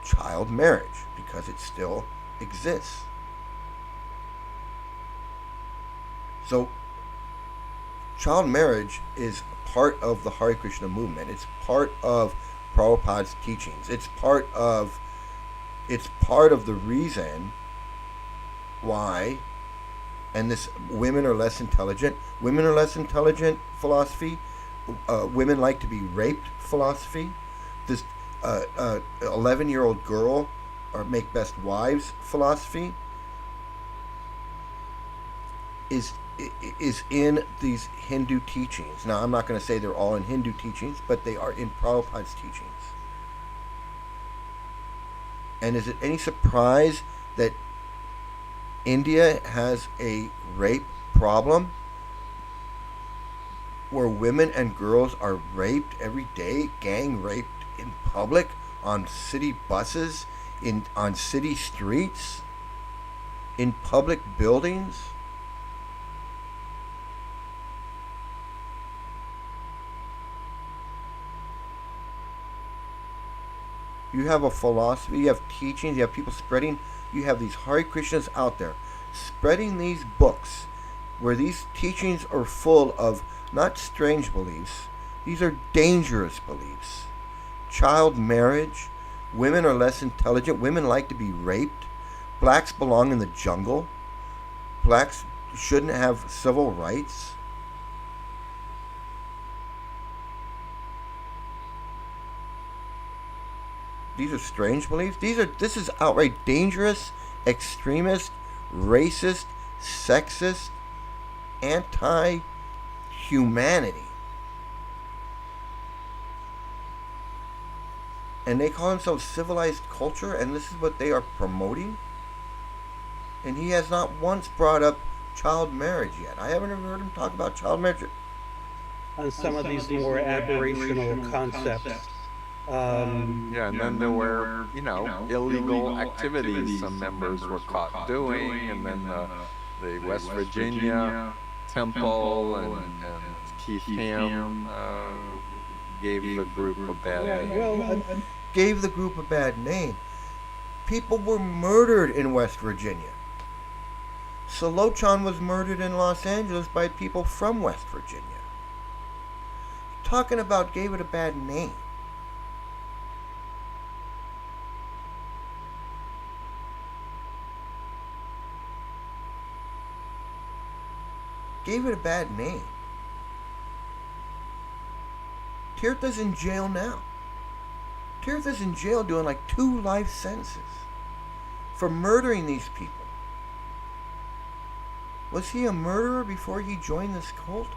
child marriage because it still exists. So, child marriage is part of the Hare Krishna movement. It's part of Prabhupada's teachings. It's part of the reason why, and this women are less intelligent philosophy, women like to be raped philosophy, this 11-year-old girl or make best wives philosophy is in these Hindu teachings. Now, I'm not going to say they're all in Hindu teachings, but they are in Prabhupada's teachings. And is it any surprise that India has a rape problem where women and girls are raped every day, gang raped in public, on city buses, on city streets, in public buildings? You have a philosophy, you have teachings, you have people spreading, you have these Hare Krishnas out there spreading these books where these teachings are full of not strange beliefs, these are dangerous beliefs. Child marriage, women are less intelligent, women like to be raped, blacks belong in the jungle, blacks shouldn't have civil rights. These are strange beliefs. This is outright dangerous, extremist, racist, sexist, anti-humanity. And they call themselves civilized culture, and this is what they are promoting. And he has not once brought up child marriage yet. I haven't ever heard him talk about child marriage. On some of these more aberrational concepts. And then there were, illegal activities some members were caught doing, and then the West Virginia temple and Keith Ham gave the group a bad name. Gave the group a bad name. People were murdered in West Virginia. Solochan was murdered in Los Angeles by people from West Virginia. Talking about gave it a bad name. Gave it a bad name. Tirtha's in jail now. Tirtha's in jail doing like 2 life sentences for murdering these people. Was he a murderer before he joined this cult?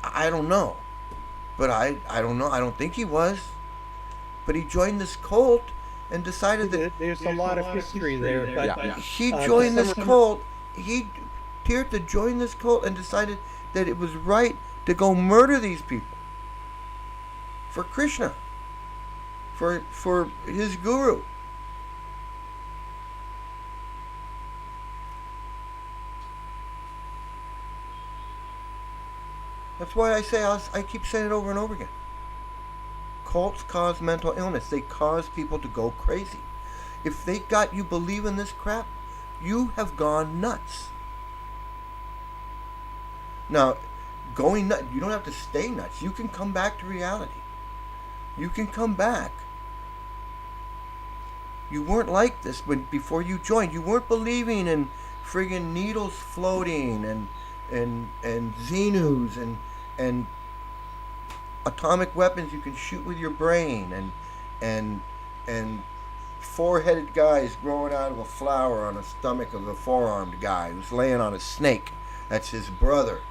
I don't know. But I don't know. I don't think he was. But he joined this cult and decided that there's a lot of history there. But he joined this cult. Tirtha joined this cult and decided that it was right to go murder these people for Krishna, for his guru. That's why I keep saying it over and over again. Cults cause mental illness. They cause people to go crazy. If they got you believing this crap, you have gone nuts. Now, going nuts, you don't have to stay nuts. You can come back to reality. You can come back. You weren't like this before you joined. You weren't believing in friggin' needles floating and xenus and atomic weapons you can shoot with your brain and four-headed guys growing out of a flower on the stomach of the four-armed guy who's laying on a snake. That's his brother.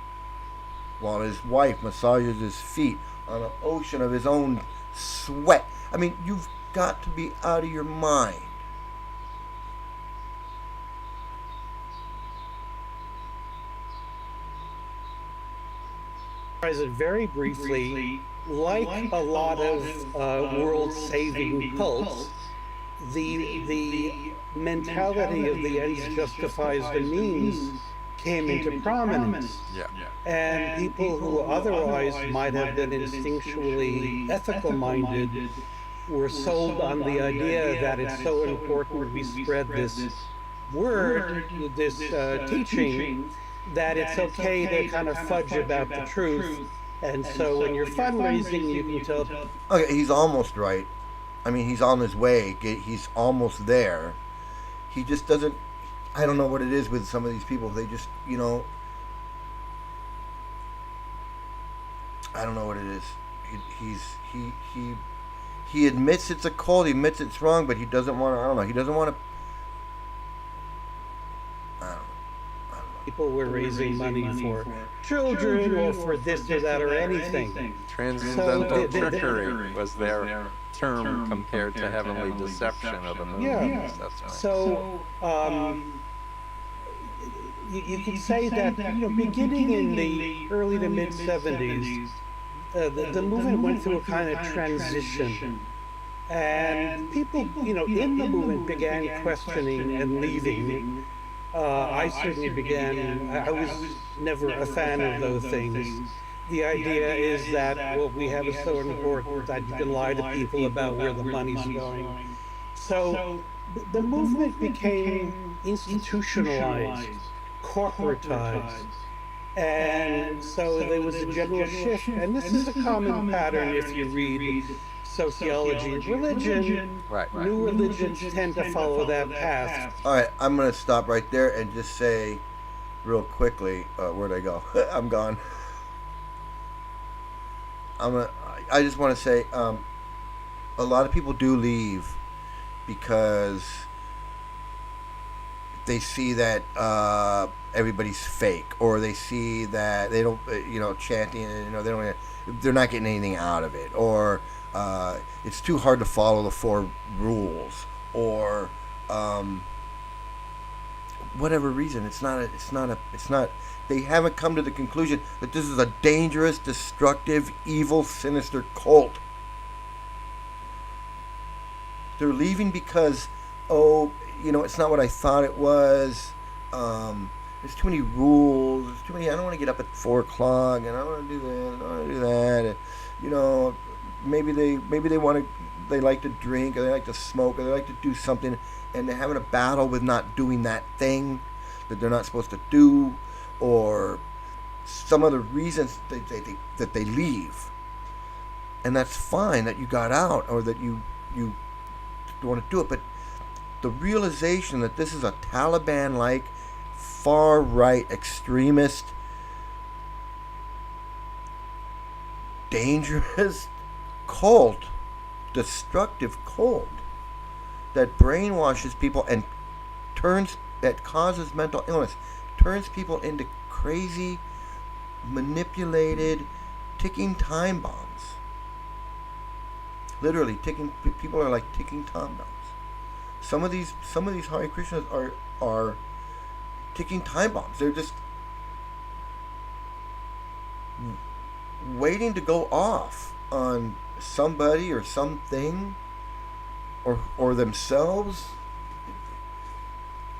While his wife massages his feet on an ocean of his own sweat. I mean, you've got to be out of your mind. It very briefly, like a lot of world-saving cults, the mentality of the ends justifies the means came into prominence. Yeah. And people who otherwise might have been instinctually ethical-minded were sold on the idea that it's so important we spread this word, this teaching, that it's okay to kind of fudge about the truth. And so when you're fundraising, you can tell. Okay, he's almost right. I mean, he's on his way. He's almost there. He just doesn't. I don't know what it is with some of these people. They just, I don't know what it is. He admits it's a cult. He admits it's wrong, but he doesn't want to. I don't know. He doesn't want to. I don't know. People were raising money for children or for this or that or anything. Transcendental trickery was their term compared to heavenly deception of the moon. Yeah. That's right. So you could say that beginning in the early to mid 70s, the movement went through a kind of transition, and people in the movement began questioning and leaving. I certainly began. I was never a fan of those things. The idea is that what we have is so important that you can lie to people about where the money's going. So the movement became institutionalized, corporatized, and so there was a general shift. And this is a common pattern if you read sociology and religion. Right. New religions tend to follow that path. All right, I'm going to stop right there and just say real quickly, where'd I go? I'm gone. I just want to say a lot of people do leave because they see that everybody's fake, or they see that they don't, chanting, they're not getting anything out of it, or it's too hard to follow the four rules, or whatever reason. It's not. They haven't come to the conclusion that this is a dangerous, destructive, evil, sinister cult. They're leaving because, it's not what I thought it was. There's too many rules. There's too many. I don't want to get up at 4 o'clock, and I don't want to do this. I don't want to do that. And, maybe they want to. They like to drink, or they like to smoke, or they like to do something, and they're having a battle with not doing that thing that they're not supposed to do, or some other reasons that they leave. And that's fine that you got out, or that you want to do it, but the realization that this is a Taliban-like, far-right, extremist, dangerous cult, destructive cult that brainwashes people and that causes mental illness, turns people into crazy, manipulated, ticking time bombs. Literally, people are like ticking time bombs. Some of these Hare Krishnas are ticking time bombs. They're just waiting to go off on somebody or something or themselves.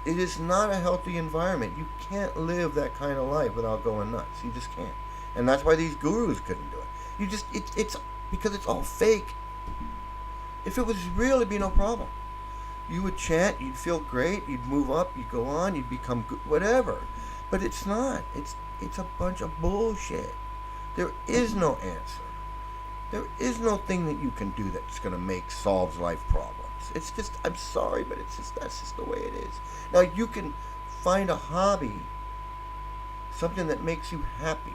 It is not a healthy environment. You can't live that kind of life without going nuts. You just can't. And that's why these gurus couldn't do it. It's because it's all fake. If it was real, it'd be no problem. You would chant, you'd feel great, you'd move up, you'd go on, you'd become good, whatever. But it's not. It's a bunch of bullshit. There is no answer. There is no thing that you can do that's going to solve life problems. It's just, I'm sorry, but that's just the way it is. Now, you can find a hobby, something that makes you happy,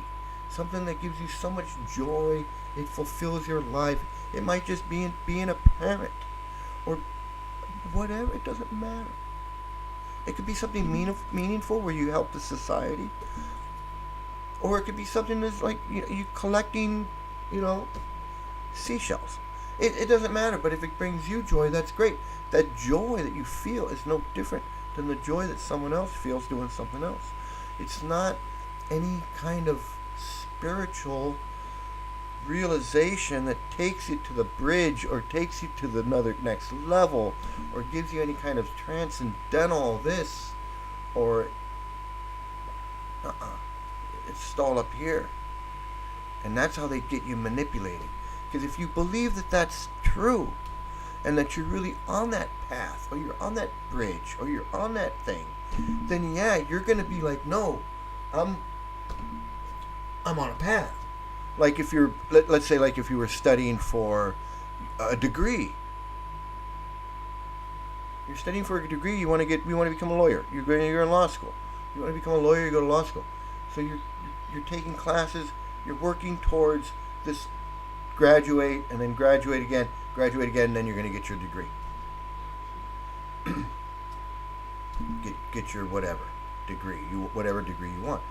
something that gives you so much joy, it fulfills your life. It might just be being a parent or whatever, it doesn't matter. It could be something meaningful where you help the society, or it could be something that's like you collecting, seashells. It doesn't matter, but if it brings you joy, that's great. That joy that you feel is no different than the joy that someone else feels doing something else. It's not any kind of spiritual realization that takes you to the bridge or takes you to the next level or gives you any kind of transcendental this or it's all up here. And that's how they get you manipulated. Because if you believe that that's true and that you're really on that path or you're on that bridge or you're on that thing, then yeah, you're going to be like, no, I'm on a path. Like if you're, let's say like if you were studying for a degree. You're studying for a degree, you want to become a lawyer. You're in law school. You want to become a lawyer, you go to law school. So you're taking classes, you're working towards this graduate and then graduate again, and then you're going to get your degree. get your whatever degree, whatever degree you want.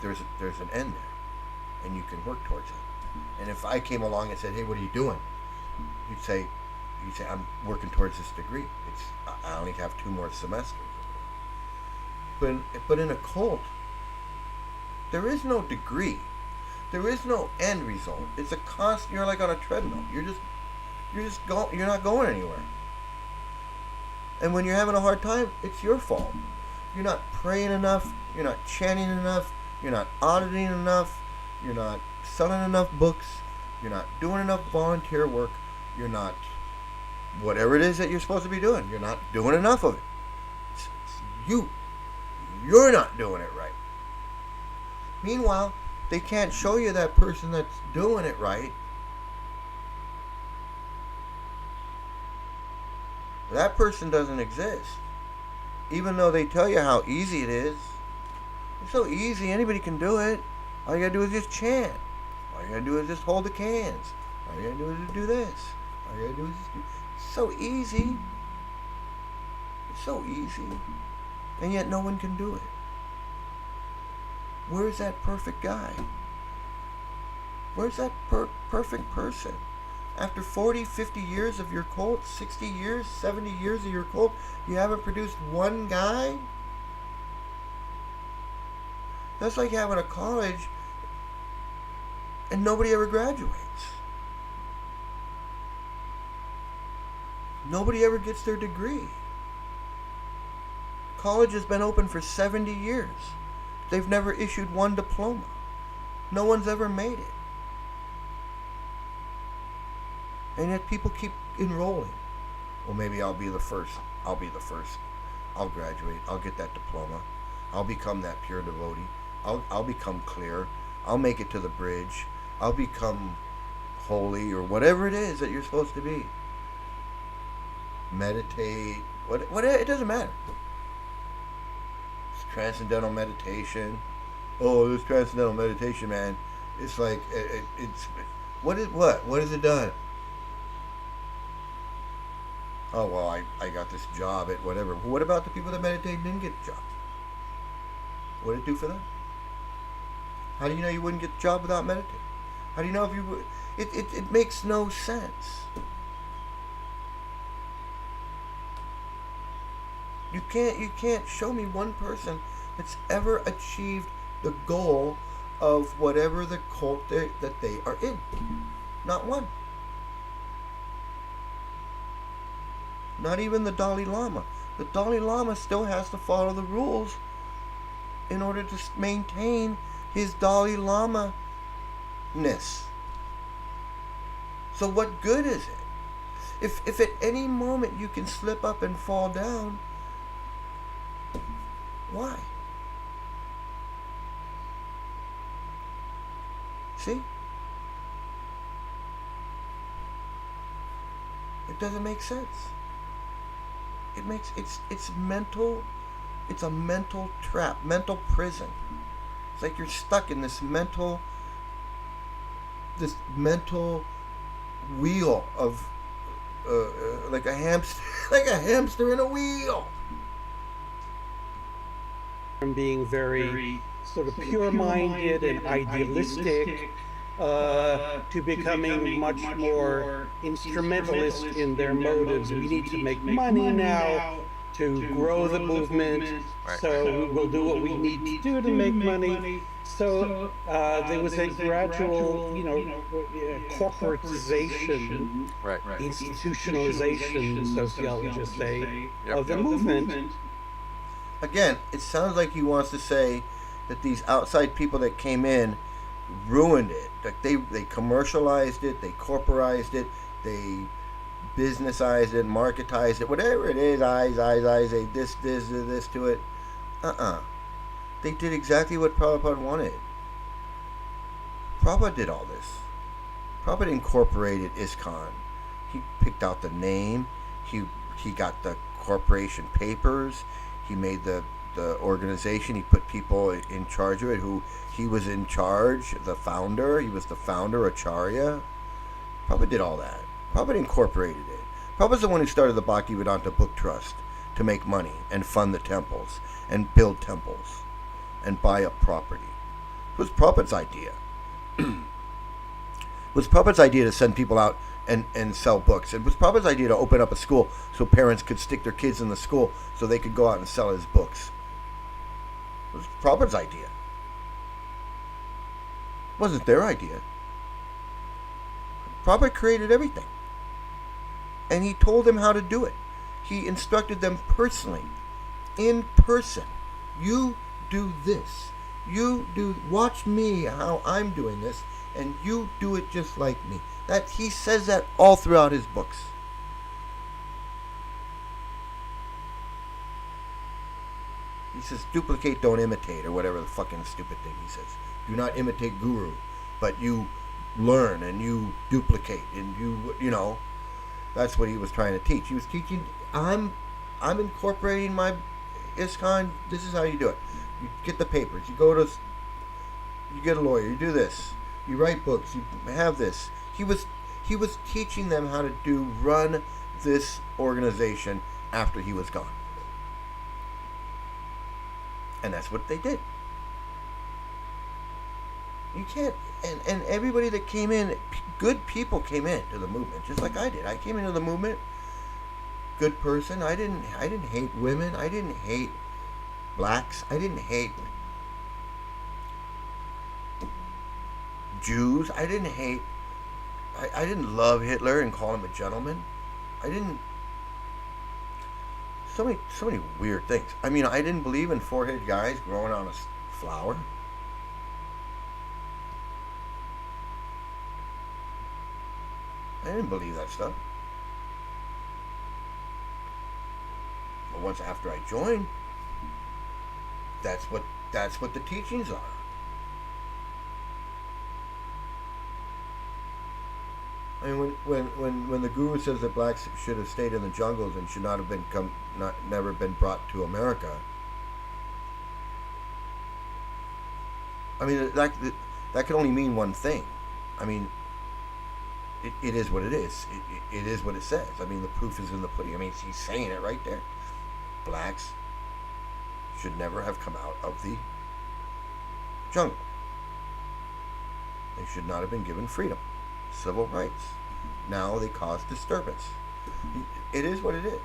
There's an end there, and you can work towards it. And if I came along and said, "Hey, what are you doing?" You'd say, "I'm working towards this degree. I only have 2 more semesters." But in a cult, there is no degree. There is no end result. It's a constant. You're like on a treadmill. You're not going anywhere. And when you're having a hard time, it's your fault. You're not praying enough. You're not chanting enough. You're not auditing enough. You're not selling enough books. You're not doing enough volunteer work. You're not whatever it is that you're supposed to be doing. You're not doing enough of it. It's you. You're not doing it right. Meanwhile, they can't show you that person that's doing it right. That person doesn't exist. Even though they tell you how easy it is. It's so easy, anybody can do it. All you gotta do is just chant. All you gotta do is just hold the cans. All you gotta do is just do this. All you gotta do is just do. It's so easy. It's so easy. And yet no one can do it. Where's that perfect guy? Where's that perfect person? After 40, 50 years of your cult, 60 years, 70 years of your cult, you haven't produced one guy? That's like having a college and nobody ever graduates. Nobody ever gets their degree. College has been open for 70 years. They've never issued one diploma. No one's ever made it. And yet people keep enrolling. Well, maybe I'll be the first. I'll graduate. I'll get that diploma. I'll become that pure devotee. I'll become clear. I'll make it to the bridge. I'll become holy or whatever it is that you're supposed to be. Meditate. What it doesn't matter. Transcendental meditation. Oh, this transcendental meditation, man. It's like what has it done? Oh well, I got this job at whatever. What about the people that meditate and didn't get a job? What did it do for them? How do you know you wouldn't get the job without meditating? How do you know if you would? It makes no sense. You can't show me one person that's ever achieved the goal of whatever the cult that they are in. Not one. Not even the Dalai Lama. The Dalai Lama still has to follow the rules in order to maintain his Dalai Lama-ness. So what good is it? If at any moment you can slip up and fall down, why? See? It doesn't make sense. It's mental It's a mental trap, mental prison. It's like you're stuck in this mental wheel of like a hamster, like a hamster in a wheel. From being very sort of pure-minded and idealistic to becoming much more instrumentalist in their motives. We need to make money now to grow the movement, so we'll do what we need to do to make money. So there was a gradual, corporatization, institutionalization, sociologists say, of the movement. Again, it sounds like he wants to say that these outside people that came in ruined it. Like they commercialized it, they corporized it, they businessized it, marketized it, whatever it is, eyes, they this to it. They did exactly what Prabhupada wanted. Prabhupada did all this. Prabhupada incorporated ISKCON. He picked out the name, he got the corporation papers, he made the organization, he put people in charge of it who he was in charge, the founder, he was the founder, Acharya. Prabhupada did all that. Prabhupada incorporated it. Prabhupada's the one who started the Bhaktivedanta Book Trust to make money and fund the temples and build temples and buy up property. It was Prabhupada's idea. It was Prabhupada's idea to send people out and sell books. It was Prabhupada's idea to open up a school so parents could stick their kids in the school so they could go out and sell his books. It was Prabhupada's idea. It wasn't their idea. Prabhupada created everything. And he told them how to do it. He instructed them personally, in person. You do this. Watch me how I'm doing this, and you do it just like me. That he says that all throughout his books. He says, duplicate, don't imitate, or whatever the fucking stupid thing he says. Do not imitate Guru, but you learn and you duplicate and you know. That's what he was trying to teach. He was teaching, I'm incorporating my ISKCON. This is how you do it. You get the papers. You get a lawyer. You do this. You write books. You have this. He was teaching them how to run this organization after he was gone. And that's what they did. You can't, and everybody that came in, good people came in to the movement, just like I did. I came into the movement, good person. I didn't hate women. I didn't hate blacks. I didn't hate Jews. I didn't love Hitler and call him a gentleman. So many weird things. I mean, I didn't believe in four-headed guys growing on a flower. I didn't believe that stuff. But once after I joined, that's what the teachings are. I mean, when the Guru says that blacks should have stayed in the jungles and should not have never been brought to America, I mean that can only mean one thing. I mean, it is what it is. It is what it says. I mean, the proof is in the pudding. I mean, he's saying it right there. Blacks should never have come out of the jungle. They should not have been given freedom, civil rights. Now they cause disturbance. It is what it is.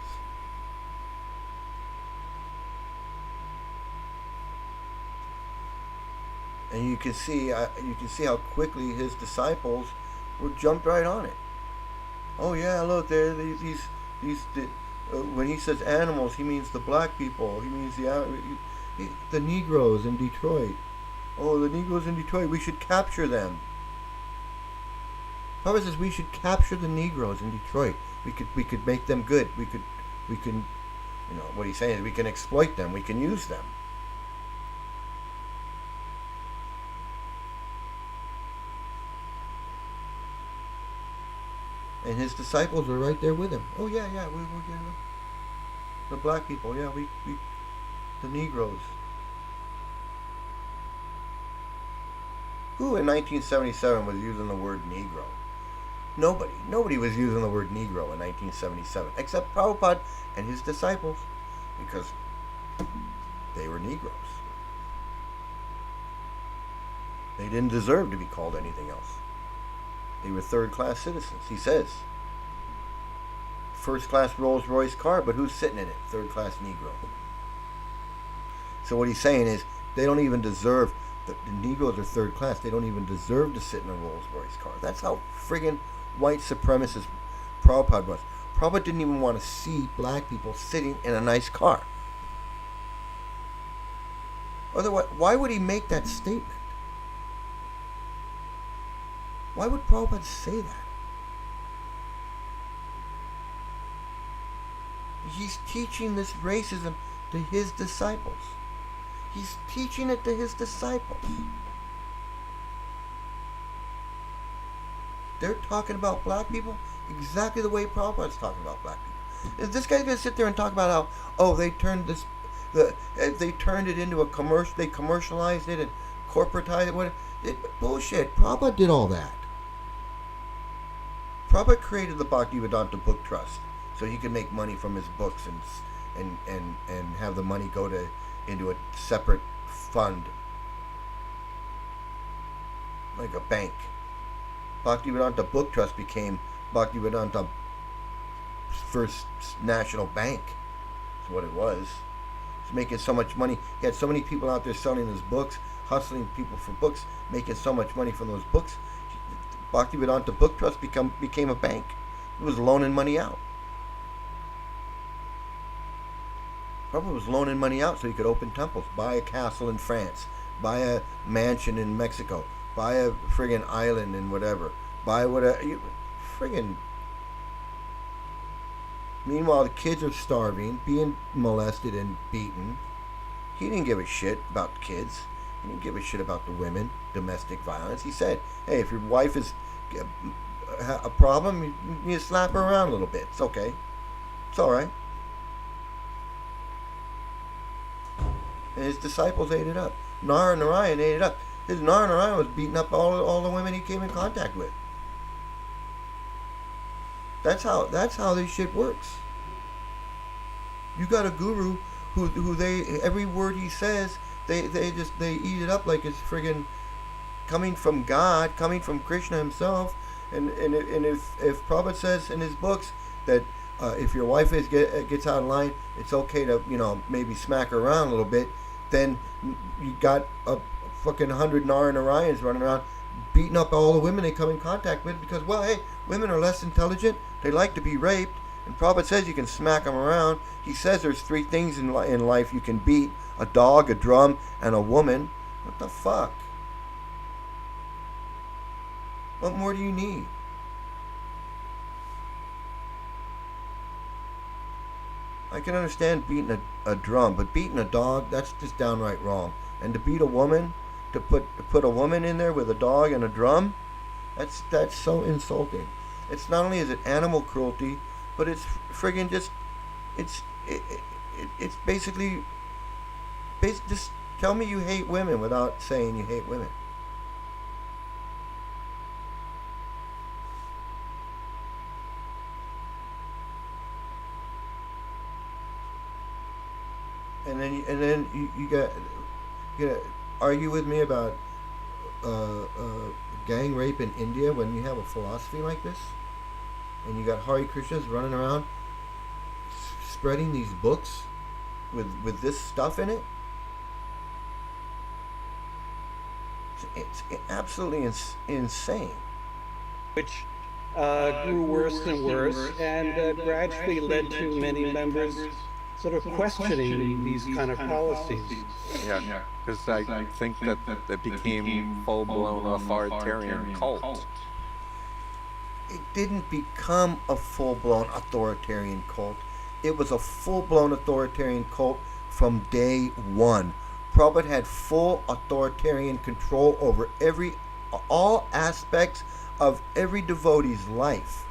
And you can see how quickly his disciples jumped right on it. Oh yeah, look, there these when he says animals, he means the black people. He means the Negroes in Detroit. Oh, the Negroes in Detroit, we should capture them. Papa says we should capture the Negroes in Detroit. We could make them good. We can, you know, what he's saying is we can exploit them. We can use them. And his disciples were right there with him. Oh yeah, we'll get them. The black people, yeah, The Negroes. Who in 1977 was using the word Negro? Nobody. Nobody was using the word Negro in 1977, except Prabhupada and his disciples, because they were Negroes. They didn't deserve to be called anything else. They were third-class citizens. He says, first-class Rolls-Royce car, but who's sitting in it? Third-class Negro. So what he's saying is, they don't even deserve, the Negroes are third class, they don't even deserve to sit in a Rolls-Royce car. That's how friggin' white supremacist Prabhupada was. Prabhupada didn't even want to see black people sitting in a nice car. Otherwise, why would he make that statement? Why would Prabhupada say that? He's teaching this racism to his disciples. He's teaching it to his disciples. They're talking about black people exactly the way Prabhupada's talking about black people. Is this guy's gonna sit there and talk about how, oh, they turned this, they turned it into a commercial, they commercialized it and corporatized it? Bullshit. Prabhupada did all that. Prabhupada created the Bhaktivedanta Book Trust so he could make money from his books and have the money go into a separate fund, like a bank. Bhaktivedanta Book Trust became Bhaktivedanta First National Bank. That's what it was. He's making so much money. He had so many people out there selling his books, hustling people for books, making so much money from those books. Bhaktivedanta Book Trust became a bank. It was loaning money out. Prabhupada was loaning money out so he could open temples, buy a castle in France, buy a mansion in Mexico, buy a friggin' island in whatever, buy whatever. Friggin'. Meanwhile, the kids are starving, being molested and beaten. He didn't give a shit about the kids. He didn't give a shit about the women, domestic violence. He said, hey, if your wife is a problem, you slap her around a little bit. It's okay. It's all right. And his disciples ate it up. Narayan ate it up. His Narayan was beating up all the women he came in contact with. That's how this shit works. You got a guru who they, every word he says, they eat it up like it's friggin' coming from God, coming from Krishna himself. And if Prabhupada says in his books that if your wife gets out of line, it's okay to maybe smack her around a little bit, then you got a fucking 100 Narayans running around beating up all the women they come in contact with because, well, hey, women are less intelligent, they like to be raped, and Prabhupada says you can smack them around. He says there's 3 things in life you can beat: a dog, a drum, and a woman. What the fuck? What more do you need? I can understand beating a drum, but beating a dog, that's just downright wrong. And to beat a woman, to put a woman in there with a dog and a drum, that's so insulting. It's not only is it animal cruelty, but it's friggin' just, it's basically, just tell me you hate women without saying you hate women. And then you got argue with me about gang rape in India when you have a philosophy like this, and you got Hare Krishnas running around spreading these books with this stuff in it. It's absolutely insane. Which grew worse and worse, and gradually led to many members sort of questioning these kind of policies. Yeah, because I think that it became full-blown authoritarian cult. It didn't become a full-blown authoritarian cult. It was a full-blown authoritarian cult from day one. Prabhupada had full authoritarian control over all aspects of every devotee's life.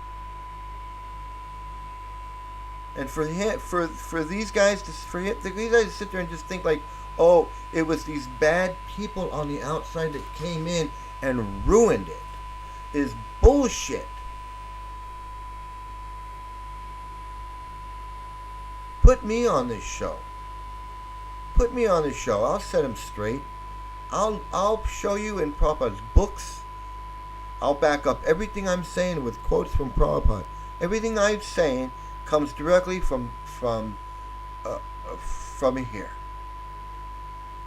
And for him, for these guys these guys to sit there and just think like, oh, it was these bad people on the outside that came in and ruined it, is bullshit. Put me on this show. Put me on this show. I'll set him straight. I'll show you in Prabhupada's books. I'll back up everything I'm saying with quotes from Prabhupada. Everything I'm saying comes directly from here.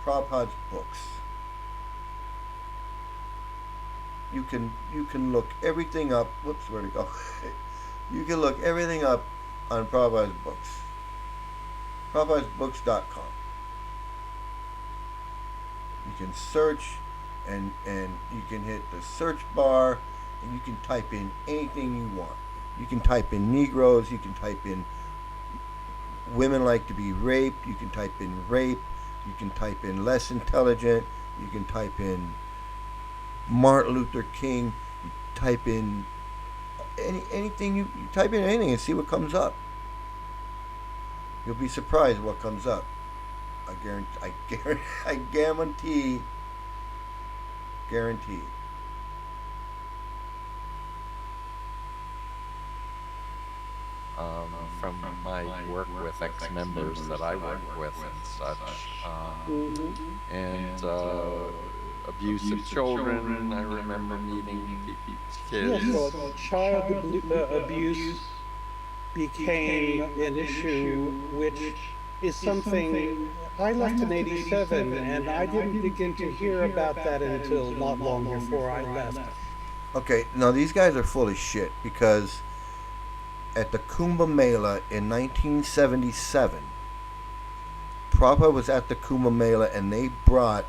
Prabhupada's books. You can look everything up. Whoops, where'd it go? You can look everything up on Prabhupada's books. Prabhupa'sBooks.com. You can search and you can hit the search bar and you can type in anything you want. You can type in Negroes, you can type in women like to be raped, you can type in rape, you can type in less intelligent, you can type in Martin Luther King, you type in anything, you type in anything and see what comes up. You'll be surprised what comes up. I guarantee. From my work with ex-members that I work with and such, and abuse of children. I remember meeting kids. Yes, so child abuse became an issue, which is something I left in '87, and I didn't begin to hear about that until not long before I left. Okay, now these guys are full of shit because at the Kumbh Mela in 1977, Prabhupada was at the Kumbh Mela and they brought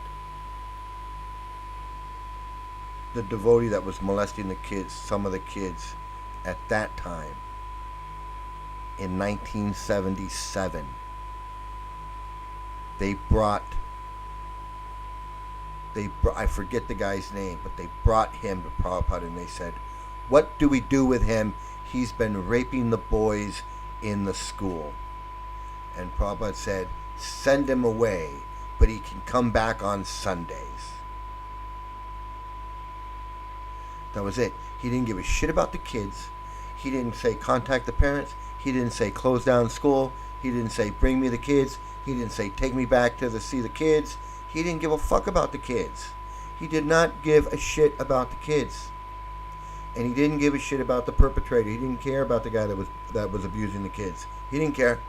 the devotee that was molesting the kids, some of the kids, at that time in 1977. They brought, I forget the guy's name, but they brought him to Prabhupada and they said, what do we do with him? He's been raping the boys in the school. And Prabhupada said, send him away, but he can come back on Sundays. That was it. He didn't give a shit about the kids. He didn't say contact the parents. He didn't say close down school. He didn't say bring me the kids. He didn't say take me back to see the kids. He didn't give a fuck about the kids. He did not give a shit about the kids. And he didn't give a shit about the perpetrator. He didn't care about the guy that was abusing the kids. He didn't care.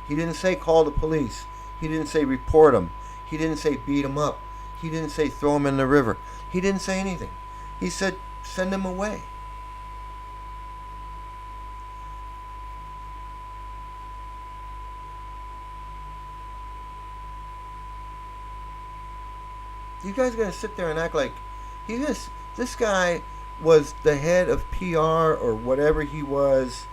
He didn't say call the police. He didn't say report him. He didn't say beat him up. He didn't say throw him in the river. He didn't say anything. He said send him away. You guys are going to sit there and act like this guy was the head of PR or whatever he was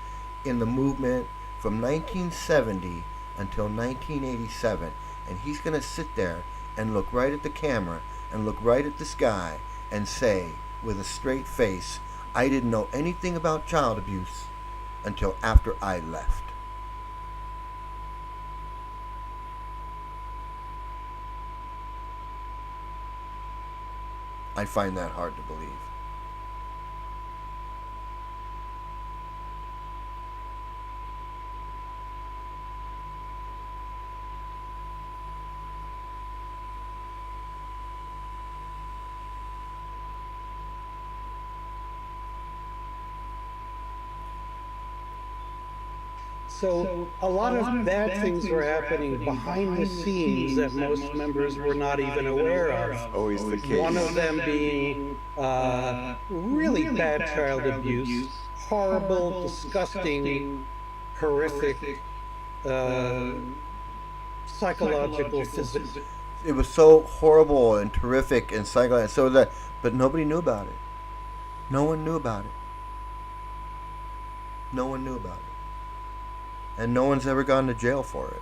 in the movement from 1970 until 1987, and he's going to sit there and look right at the camera and look right at this guy and say with a straight face, I didn't know anything about child abuse until after I left. I find that hard to believe. So a lot of bad things were happening behind the scenes that most members were not even aware of. Always the case. One of them being really bad child abuse, horrible, disgusting, horrific, psychological, physical. It was so horrible and terrific and psychological, but nobody knew about it. No one knew about it. No one knew about it. And no one's ever gone to jail for it.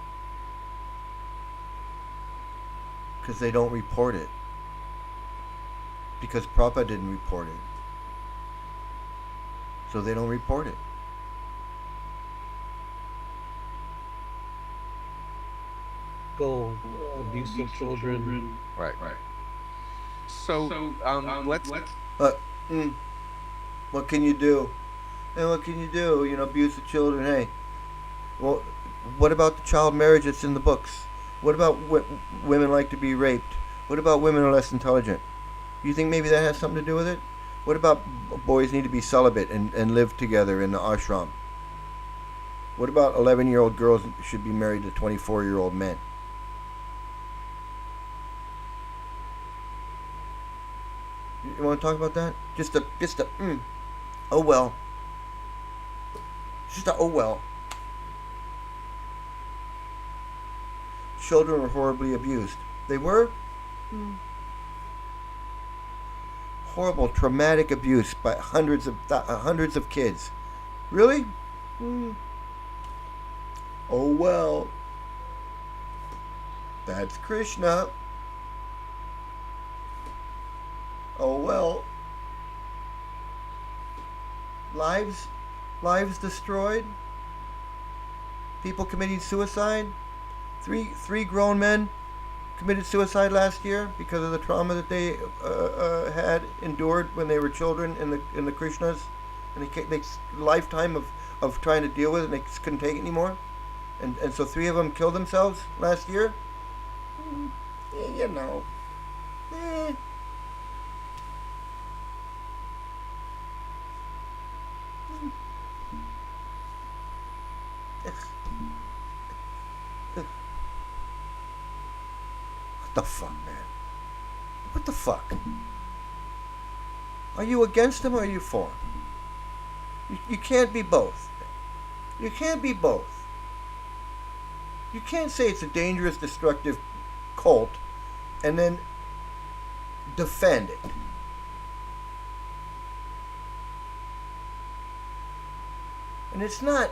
Because they don't report it. Because Prabhupada didn't report it. So they don't report it. typical abuse of children. Right. So, let's. Uh, mm, what can you do? And what can you do? You know, abuse of children. Hey, well, what about the child marriage that's in the books? What about women like to be raped? What about women are less intelligent? You think maybe that has something to do with it? What about boys need to be celibate and live together in the ashram? What about 11-year-old girls should be married to 24-year-old men? You want to talk about that? Oh well. Oh well. Children were horribly abused. They were? Horrible, traumatic abuse by hundreds of kids. Really? Oh well. That's Krishna. Oh well. Lives destroyed. People committing suicide. Three grown men committed suicide last year because of the trauma that they had endured when they were children in the Krishnas, and they lifetime of trying to deal with it, and they couldn't take it anymore, and so 3 of them killed themselves last year. You know. What the fuck, man? What the fuck? Are you against him or are you for him? You can't be both. You can't be both. You can't say it's a dangerous, destructive cult and then defend it. And it's not.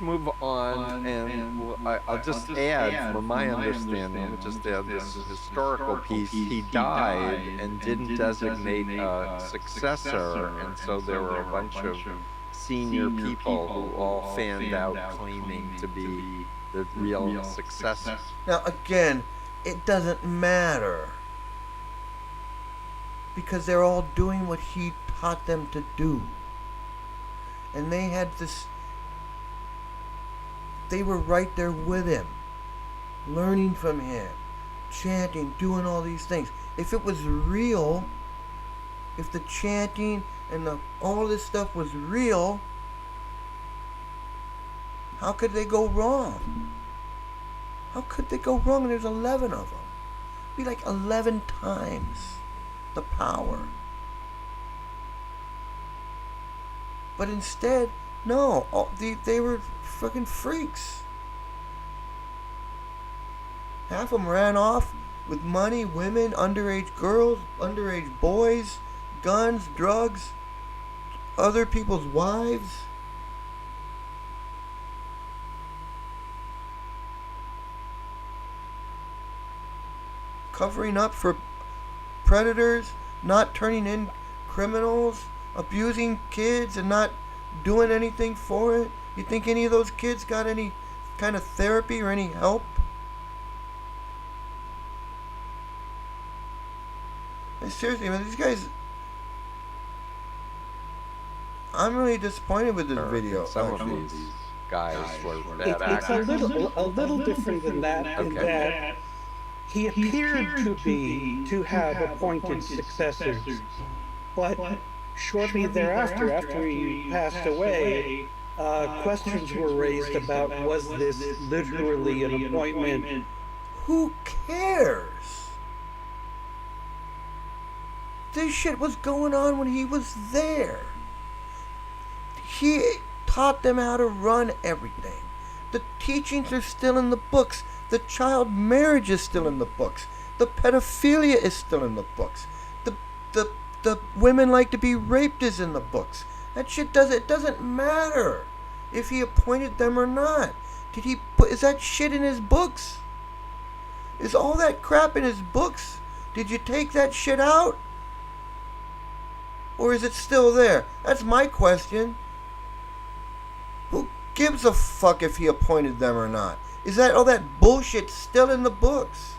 Move on, and I'll just add, from my understanding, I'll just add this historical piece. He died and didn't designate a successor, and so there were a bunch of senior people who all fanned out claiming to be the real successor. Now, again, it doesn't matter, because they're all doing what he taught them to do. And they had this. They were right there with him, learning from him, chanting, doing all these things. If it was real, if the chanting and all this stuff was real, how could they go wrong? How could they go wrong? There's 11 of them. It'd be like 11 times the power. But instead, no, they were fucking freaks. Half of them ran off with money, women, underage girls, underage boys, guns, drugs, other people's wives. Covering up for predators, not turning in criminals, abusing kids and not doing anything for it. You think any of those kids got any kind of therapy or any help? Seriously, man, these guys. I'm really disappointed with this video. Some of these guys were bad It's actors. a little different than that, in that he appeared to have appointed successors, but shortly thereafter, after he passed away, questions were raised about, was this literally an appointment? Who cares? This shit was going on when he was there. He taught them how to run everything. The teachings are still in the books. The child marriage is still in the books. The pedophilia is still in the books. The women like to be raped is in the books. That shit doesn't matter if he appointed them or not. Is that shit in his books? Is all that crap in his books? Did you take that shit out? Or is it still there? That's my question. Who gives a fuck if he appointed them or not? is that all that bullshit's still in the books.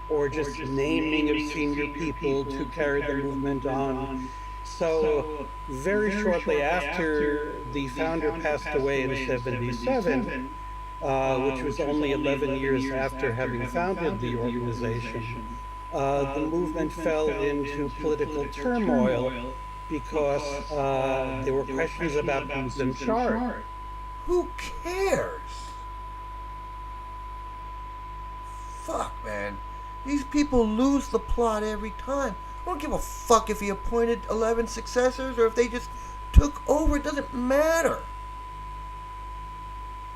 Or just naming of senior people to carry the movement on. So very shortly after the founder passed away in 77, which was only 11 years after having founded the organization, the movement fell into political turmoil because there were questions about who's in charge. Who cares? Fuck, man. These people lose the plot every time. I don't give a fuck if he appointed 11 successors or if they just took over. It doesn't matter.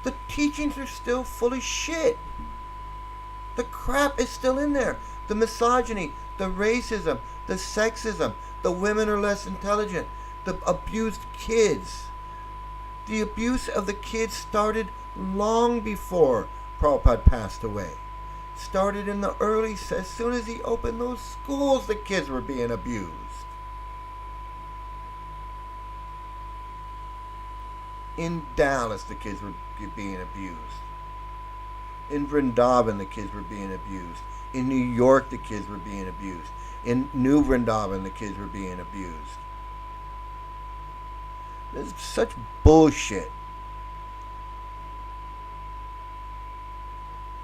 The teachings are still full of shit. The crap is still in there. The misogyny, the racism, the sexism, the women are less intelligent, the abused kids. The abuse of the kids started long before Prabhupada passed away. Started in the early, as soon as he opened those schools, the kids were being abused. In Dallas, the kids were being abused. In Vrindavan, the kids were being abused. In New York, the kids were being abused. In New Vrindavan, the kids were being abused. This is such bullshit.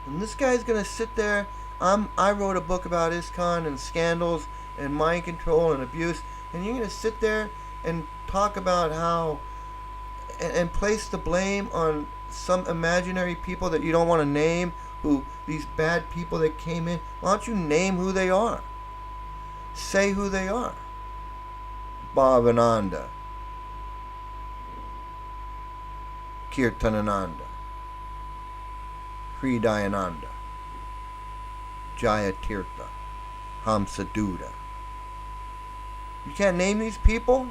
And this guy's gonna sit there. I wrote a book about ISKCON and scandals and mind control and abuse, and you're gonna sit there and talk about how and place the blame on some imaginary people that you don't want to name, who these bad people that came in. Why don't you name who they are? Say who they are. Bhavananda, Kirtanananda, Hridayananda, Jayatirtha, Hamsaduda. You can't name these people?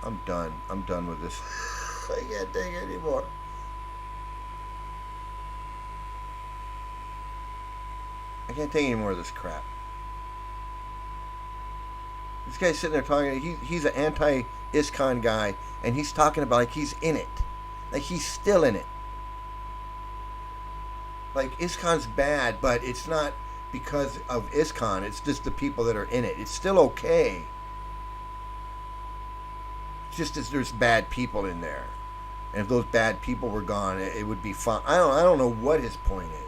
I'm done. I'm done with this. I can't take it anymore. I can't take any more of this crap. This guy's sitting there talking. He's an anti-ISKCON guy, and he's talking about like he's in it, like he's still in it. Like ISKCON's bad, but it's not because of ISKCON. It's just the people that are in it. It's still okay. It's just as there's bad people in there, and if those bad people were gone, it would be fine. I don't know what his point is.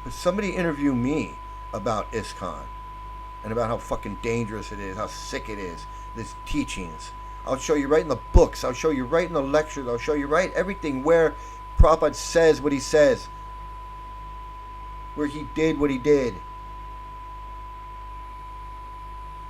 But somebody interview me about ISKCON and about how fucking dangerous it is, how sick it is, these teachings. I'll show you right in the books. I'll show you right in the lectures. I'll show you right everything where Prabhupada says what he says, where he did what he did.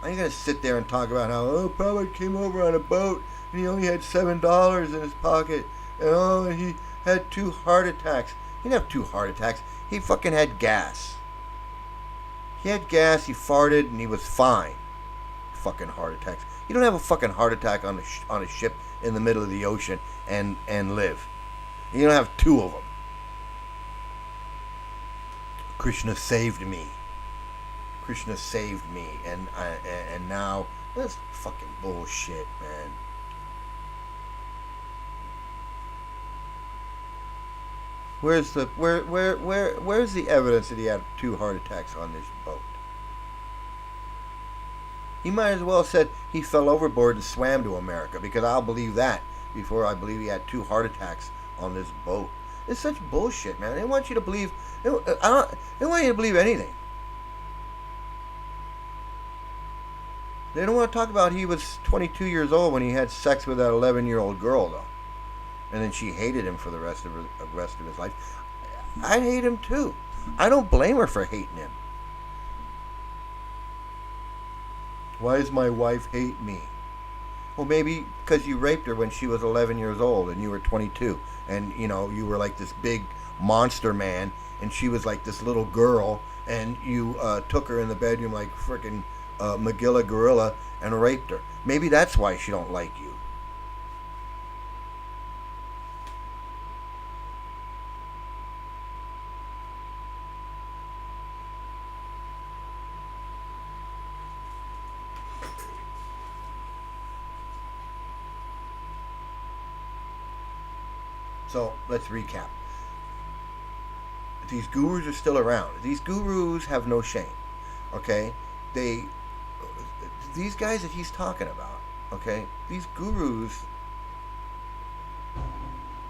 I ain't gonna sit there and talk about how Prabhupada came over on a boat and he only had $7 in his pocket, and he had 2 heart attacks. He didn't have 2 heart attacks. He fucking had gas. He had gas, he farted, and he was fine. Fucking heart attacks. You don't have a fucking heart attack on a ship in the middle of the ocean and live. You don't have 2 of them. Krishna saved me. Krishna saved me, and now that's fucking bullshit, man. Where's the where's the evidence that he had 2 heart attacks on this boat? He might as well have said he fell overboard and swam to America, because I'll believe that before I believe he had 2 heart attacks on this boat. It's such bullshit, man. They want you to believe. They want you to believe anything. They don't want to talk about he was 22 years old when he had sex with that 11-year-old girl, though. And then she hated him for the rest of his life. I hate him too. I don't blame her for hating him. Why does my wife hate me? Well, maybe because you raped her when she was 11 years old and you were 22. And, you were like this big monster man, and she was like this little girl, and you took her in the bedroom like frickin' Magilla gorilla and raped her. Maybe that's why she don't like you. So let's recap. These gurus are still around. These gurus have no shame. Okay, these guys that he's talking about. Okay, these gurus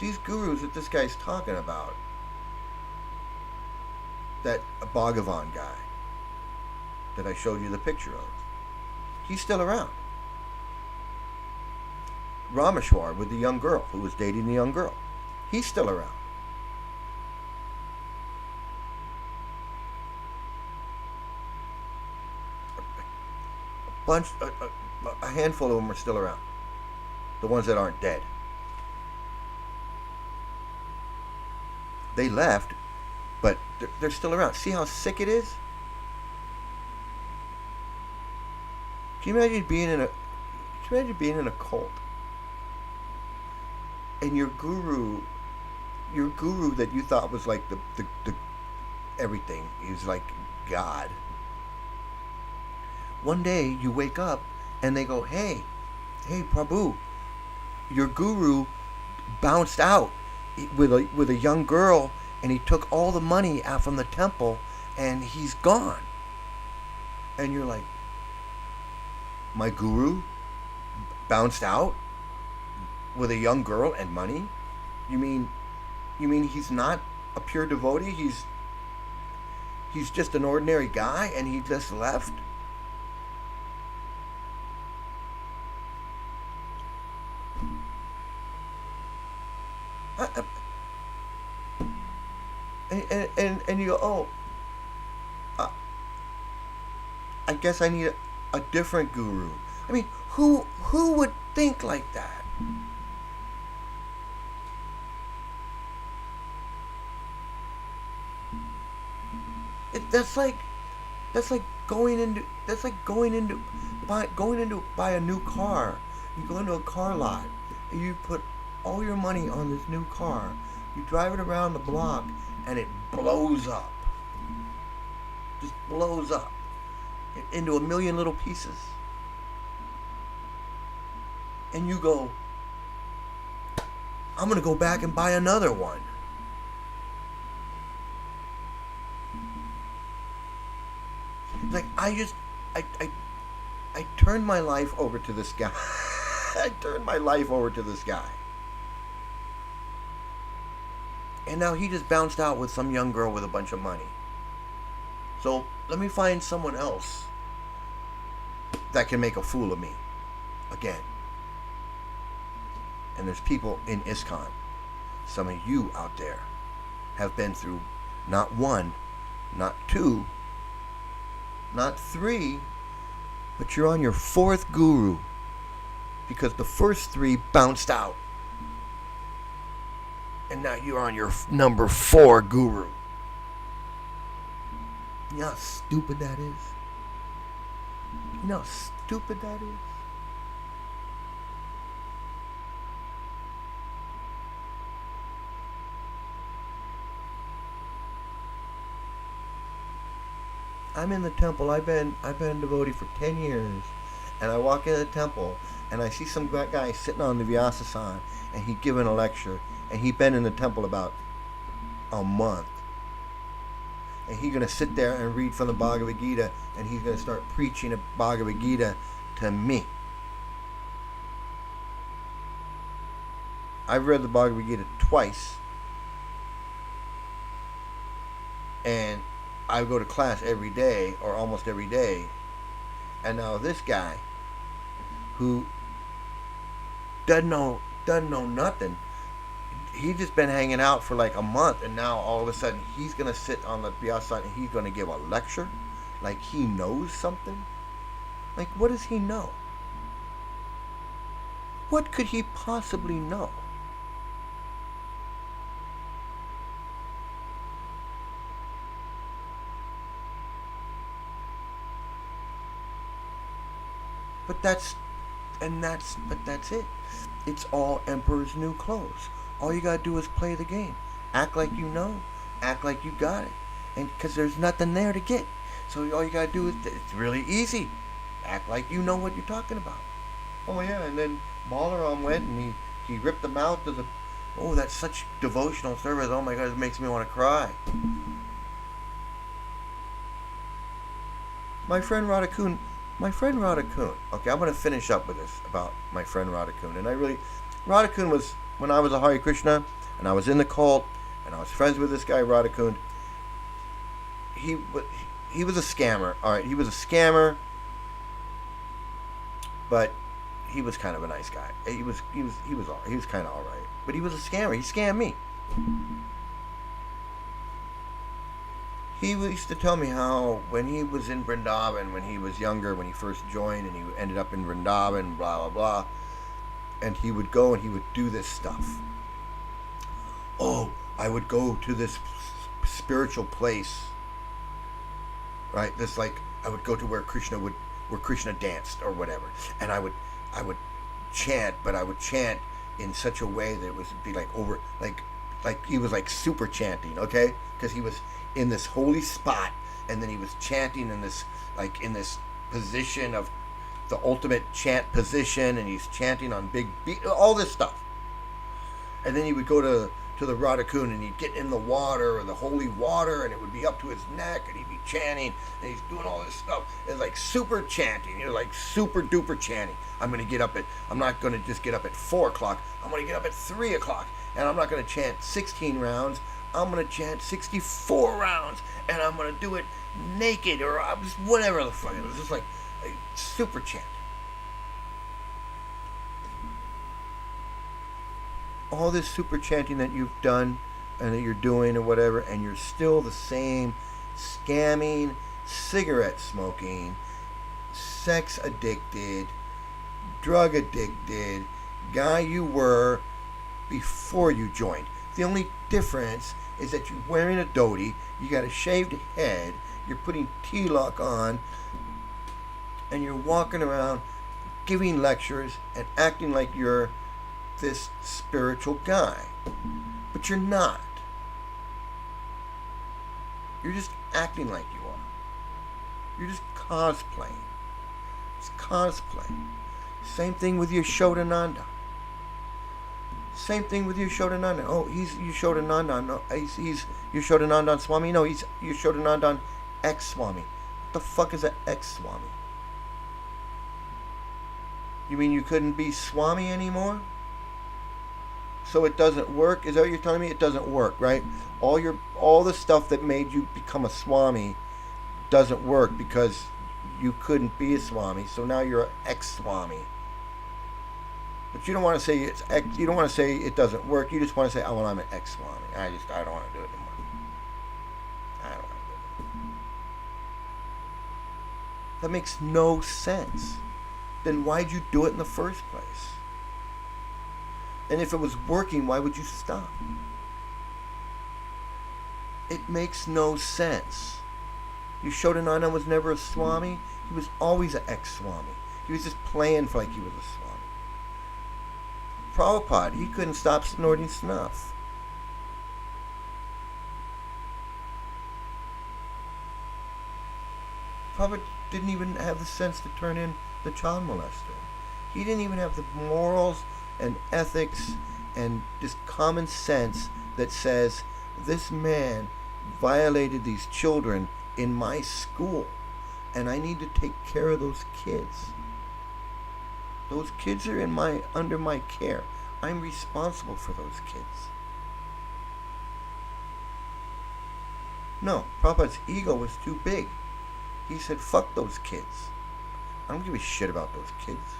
that this guy's talking about. That Bhagavan guy that I showed you the picture of. He's still around. Rameshwar with the young girl who was dating the young girl. He's still around. A handful of them are still around. The ones that aren't dead. They left, but they're still around. See how sick it is? Can you imagine being in a cult, and your guru that you thought was like the everything, he's like God. One day you wake up and they go, hey Prabhu, your guru bounced out with a young girl, and he took all the money out from the temple, and he's gone. And you're like, my guru bounced out with a young girl and money? You mean he's not a pure devotee? He's just an ordinary guy, and he just left? And you go, I guess I need a different guru. I mean, who would think like that? That's like going into buy a new car. You go into a car lot, and you put all your money on this new car. You drive it around the block, and it blows up. Just blows up into a million little pieces. And you go, I'm going to go back and buy another one. Like, I turned my life over to this guy. I turned my life over to this guy. And now he just bounced out with some young girl with a bunch of money. So let me find someone else that can make a fool of me again. And there's people in ISKCON. Some of you out there have been through not one, not two, not three, but you're on your fourth guru because the first three bounced out. And now you're on your number 4 guru. You know how stupid that is? You know how stupid that is? I'm in the temple. I've been a devotee for 10 years, and I walk in the temple and I see some guy sitting on the Vyasasana, and he giving a lecture, and he been in the temple about a month, and he's gonna sit there and read from the Bhagavad Gita, and he's gonna start preaching the Bhagavad Gita to me. I've read the Bhagavad Gita twice, and I go to class every day, or almost every day, and now this guy, who doesn't know nothing, he's just been hanging out for like a month, and now all of a sudden he's gonna sit on the Vyasa and he's gonna give a lecture, like he knows something. Like, what does he know? What could he possibly know? But that's it. It's all Emperor's New Clothes. All you gotta do is play the game. Act like you know. Act like you got it. And because there's nothing there to get. So all you gotta do is, it's really easy. Act like you know what you're talking about. Oh yeah, and then Balaram went and he ripped them out to the, oh, that's such devotional service. Oh my God, it makes me want to cry. My friend Radhakun, okay, I'm going to finish up with this about my friend Radhakun. And Radhakun was, when I was a Hare Krishna, and I was in the cult, and I was friends with this guy Radhakun, he was a scammer. All right, he was a scammer, but he was kind of a nice guy. He was kind of all right, but he was a scammer. He scammed me. He used to tell me how when he was in Vrindavan, when he was younger, when he first joined, and he ended up in Vrindavan, blah blah blah, and he would go and he would do this stuff. Oh, I would go to this spiritual place, right? This, like, I would go to where Krishna danced or whatever, and I would chant, but I would chant in such a way that it would be like over, like he was like super chanting, okay? Because he was in this holy spot, and then he was chanting in this, like, in this position of the ultimate chant position, and he's chanting on big beat, all this stuff. And then he would go to the Radhakun, and he'd get in the water, or the holy water, and it would be up to his neck, and he'd be chanting, and he's doing all this stuff. It's like super chanting, like super duper chanting. I'm not going to just get up at 4 o'clock. I'm going to get up at 3 o'clock, and I'm not going to chant 16 rounds. I'm going to chant 64 rounds, and I'm going to do it naked, or whatever the fuck. It was just like a super chant. All this super chanting that you've done and that you're doing or whatever, and you're still the same scamming, cigarette smoking, sex addicted, drug addicted guy you were before you joined. The only difference is that you're wearing a dhoti, you got a shaved head, you're putting tilak on, and you're walking around giving lectures and acting like you're this spiritual guy. But you're not. You're just acting like you are. You're just cosplaying. It's cosplay. Same thing with Yashodananda. Same thing with Yashodananda. Oh, he's Yashodananda. No, he's Yashodananda Swami. No, he's Yashodananda ex-Swami. What the fuck is an ex-Swami? You mean you couldn't be Swami anymore? So it doesn't work? Is that what you're telling me? It doesn't work, right? All the stuff that made you become a Swami doesn't work because you couldn't be a Swami. So now you're an ex-Swami. But you don't want to say you don't want to say it doesn't work. You just want to say, oh, well, I'm an ex-Swami. I don't want to do it anymore. I don't want to do it. That makes no sense. Then why'd you do it in the first place? And if it was working, why would you stop? It makes no sense. Yashodananda was never a Swami. He was always an ex-Swami. He was just playing for like he was a Swami. Prabhupada, he couldn't stop snorting snuff. Prabhupada didn't even have the sense to turn in the child molester. He didn't even have the morals and ethics and just common sense that says this man violated these children in my school and I need to take care of those kids. Those kids are under my care. I'm responsible for those kids. No, Prabhupada's ego was too big. He said, fuck those kids. I don't give a shit about those kids.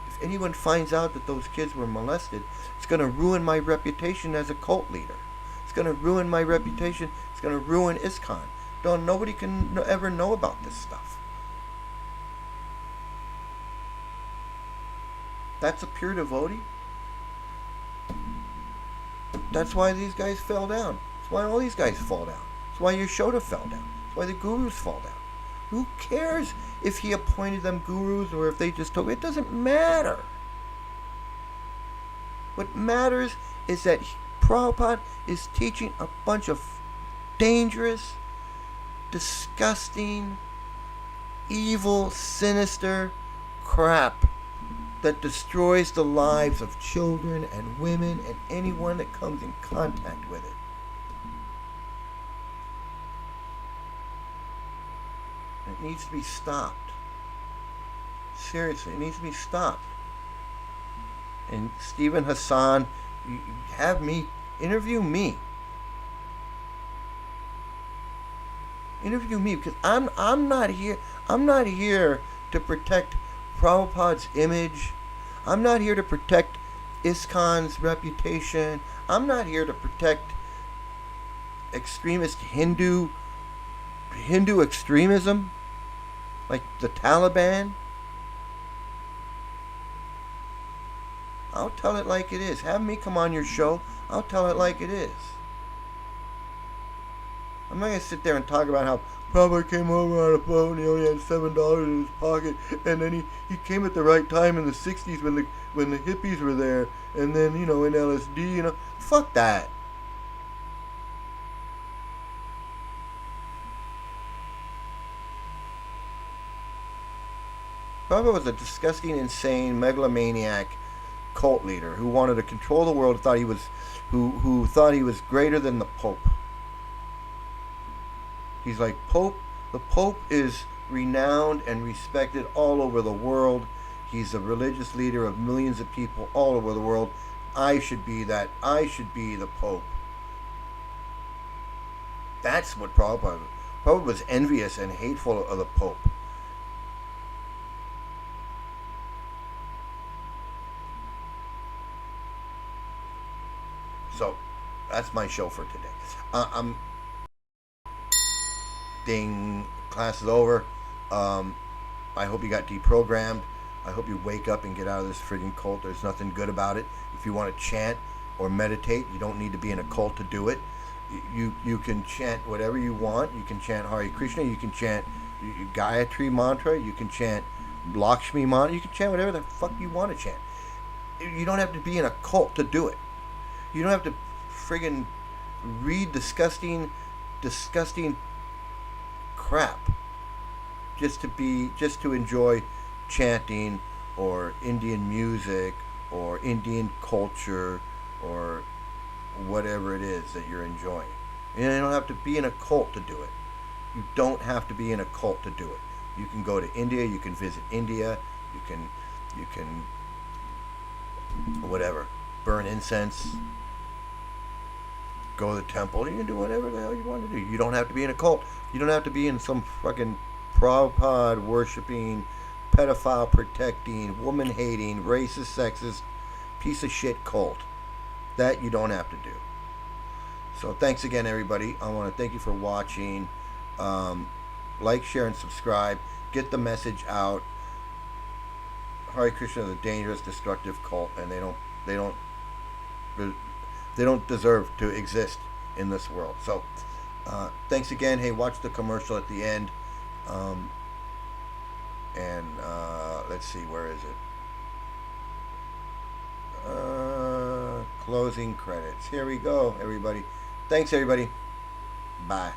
If anyone finds out that those kids were molested, it's going to ruin my reputation as a cult leader. It's going to ruin my reputation. It's going to ruin ISKCON. Nobody can ever know about this stuff. That's a pure devotee. That's why these guys fell down. That's why all these guys fall down. That's why Yashoda fell down. That's why the gurus fall down. Who cares if he appointed them gurus or if they just told? It doesn't matter. What matters is that Prabhupada is teaching a bunch of dangerous, disgusting, evil, sinister crap that destroys the lives of children and women and anyone that comes in contact with it. It needs to be stopped. Seriously, it needs to be stopped. And Stephen Hassan, you have me interview me. Interview me, because I'm not here. I'm not here to protect Prabhupada's image. I'm not here to protect ISKCON's reputation. I'm not here to protect extremist Hindu extremism like the Taliban. I'll tell it like it is. Have me come on your show. I'll tell it like it is. I'm not going to sit there and talk about how Prabhupada came over on a boat and he only had $7 in his pocket, and then he came at the right time in the 60s when the hippies were there, and then, in LSD, fuck that. Prabhupada was a disgusting, insane, megalomaniac cult leader who wanted to control the world, who thought he was greater than the Pope. He's like, the Pope is renowned and respected all over the world. He's a religious leader of millions of people all over the world. I should be that. I should be the Pope. That's what Prabhupada was envious and hateful of the Pope. So, that's my show for today. Ding, class is over. I hope you got deprogrammed. I hope you wake up and get out of this friggin' cult. There's nothing good about it. If you want to chant or meditate, you don't need to be in a cult to do it. You can chant whatever you want. You can chant Hare Krishna. You can chant Gayatri mantra. You can chant Lakshmi mantra. You can chant whatever the fuck you want to chant. You don't have to be in a cult to do it. You don't have to friggin' read disgusting crap just to enjoy chanting or Indian music or Indian culture or whatever it is that you're enjoying. And you don't have to be in a cult to do it. You don't have to be in a cult to do it. You can go to India, you can visit India, you can whatever, burn incense, go to the temple. You can do whatever the hell you want to do. You don't have to be in a cult. You don't have to be in some fucking Prabhupada worshipping, pedophile protecting, woman hating, racist, sexist, piece of shit cult. That you don't have to do. So thanks again, everybody. I want to thank you for watching. Like, share, and subscribe. Get the message out. Hare Krishna is a dangerous, destructive cult, and they don't deserve to exist in this world. So, thanks again. Hey, watch the commercial at the end. Let's see, where is it? Closing credits. Here we go, everybody. Thanks, everybody. Bye.